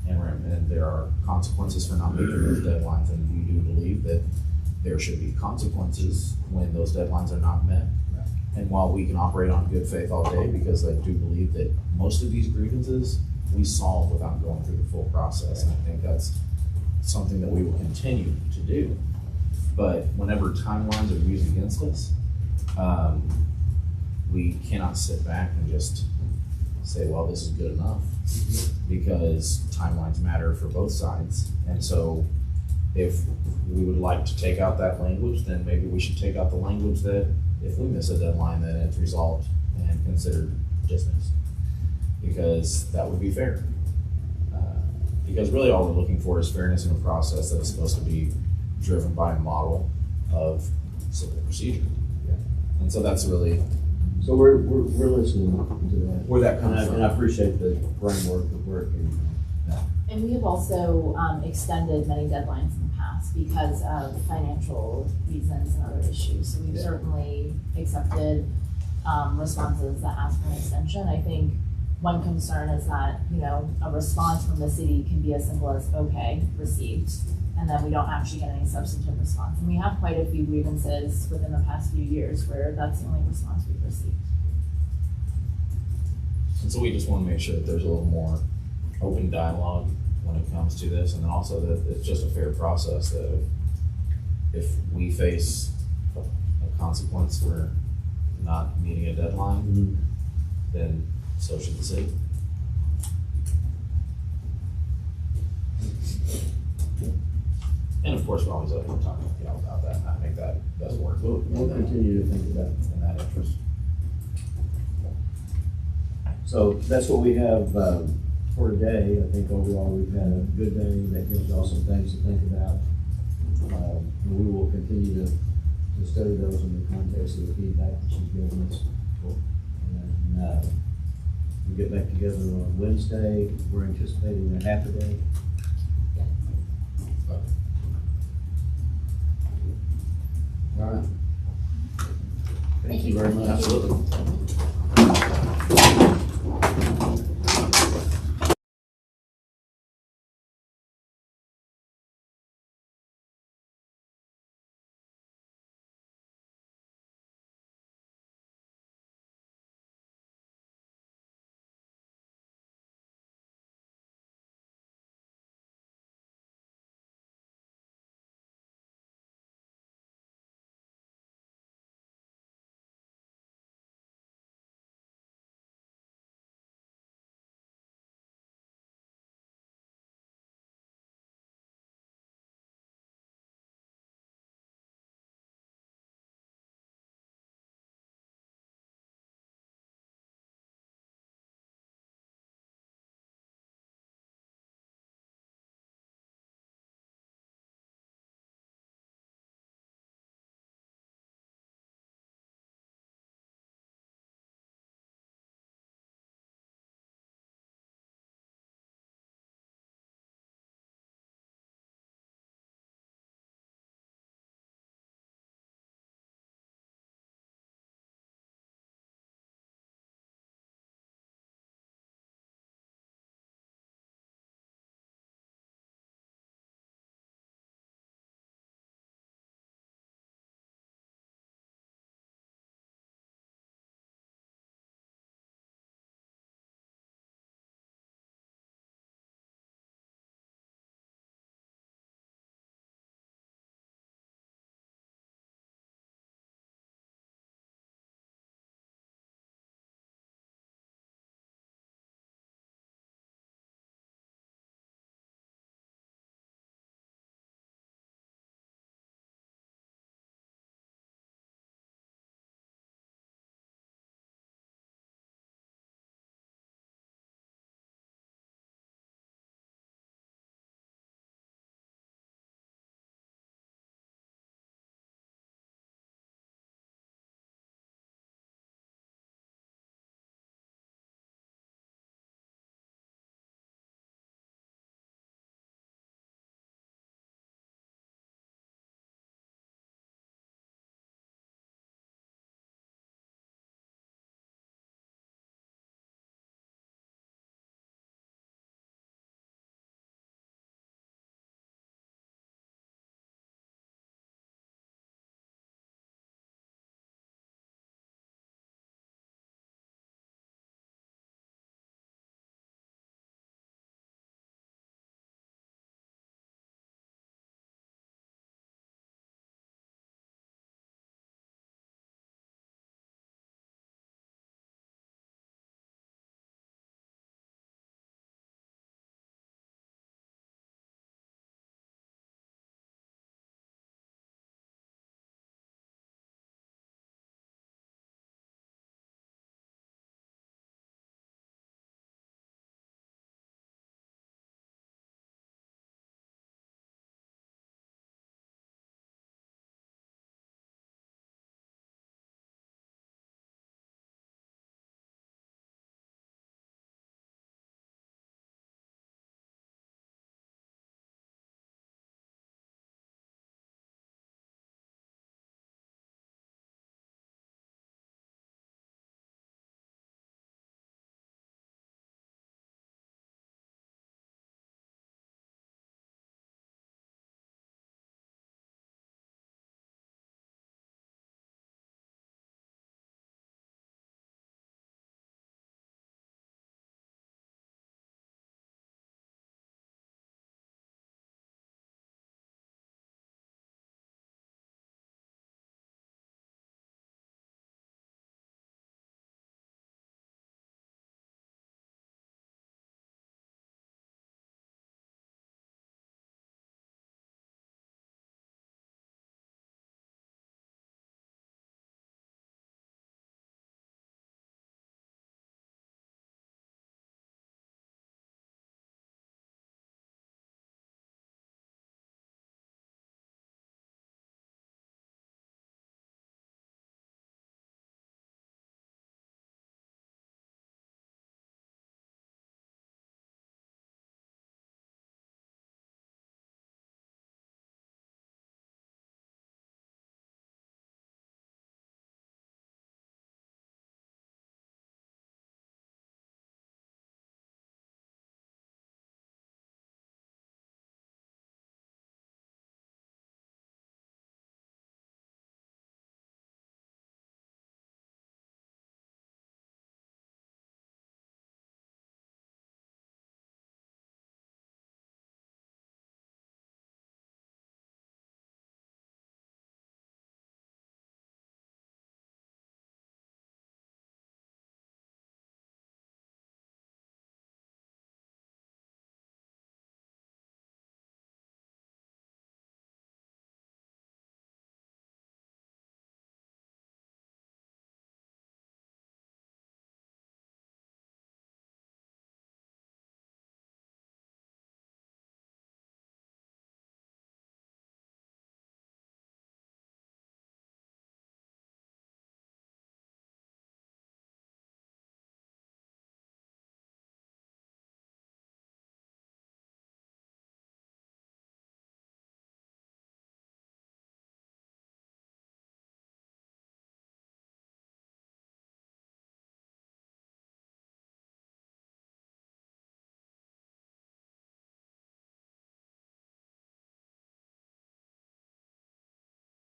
And there are consequences for not meeting those deadlines, and we do believe that there should be consequences when those deadlines are not met. Right. And while we can operate on good faith all day, because I do believe that most of these grievances we solve without going through the full process, and I think that's something that we will continue to do. But whenever timelines are used against us, we cannot sit back and just say, well, this is good enough, because timelines matter for both sides. And so if we would like to take out that language, then maybe we should take out the language that if we miss a deadline, then it's resolved and considered dismissed, because that would be fair. Because really all we're looking for is fairness in a process that is supposed to be driven by a model of civil procedure. And so that's really So we're listening to that. where that And comes I from. appreciate the framework of where it came from. And we have also extended many deadlines in the past because of financial reasons and other issues. So we've Yeah. certainly accepted responses that ask for an extension. I think one concern is that, a response from the city can be as simple as, okay, received, and then we don't actually get any substantive response. And we have quite a few grievances within the past few years where that's the only response we've received. And so we just want to make sure that there's a little more open dialogue when it comes to this, and then also that it's just a fair process, that if we face a consequence for not meeting a deadline, then so should the city. And of course, we're always open to talking with y'all about that, and I think that does work We'll continue to think about it. in that interest. So that's what we have for today. I think overall we've had a good day. That gives y'all some things to think about. And we will continue to study those in the context of the feedback that you've given us. And we'll get back together on Wednesday. We're anticipating a half a day. All right. Thank you very much. Absolutely.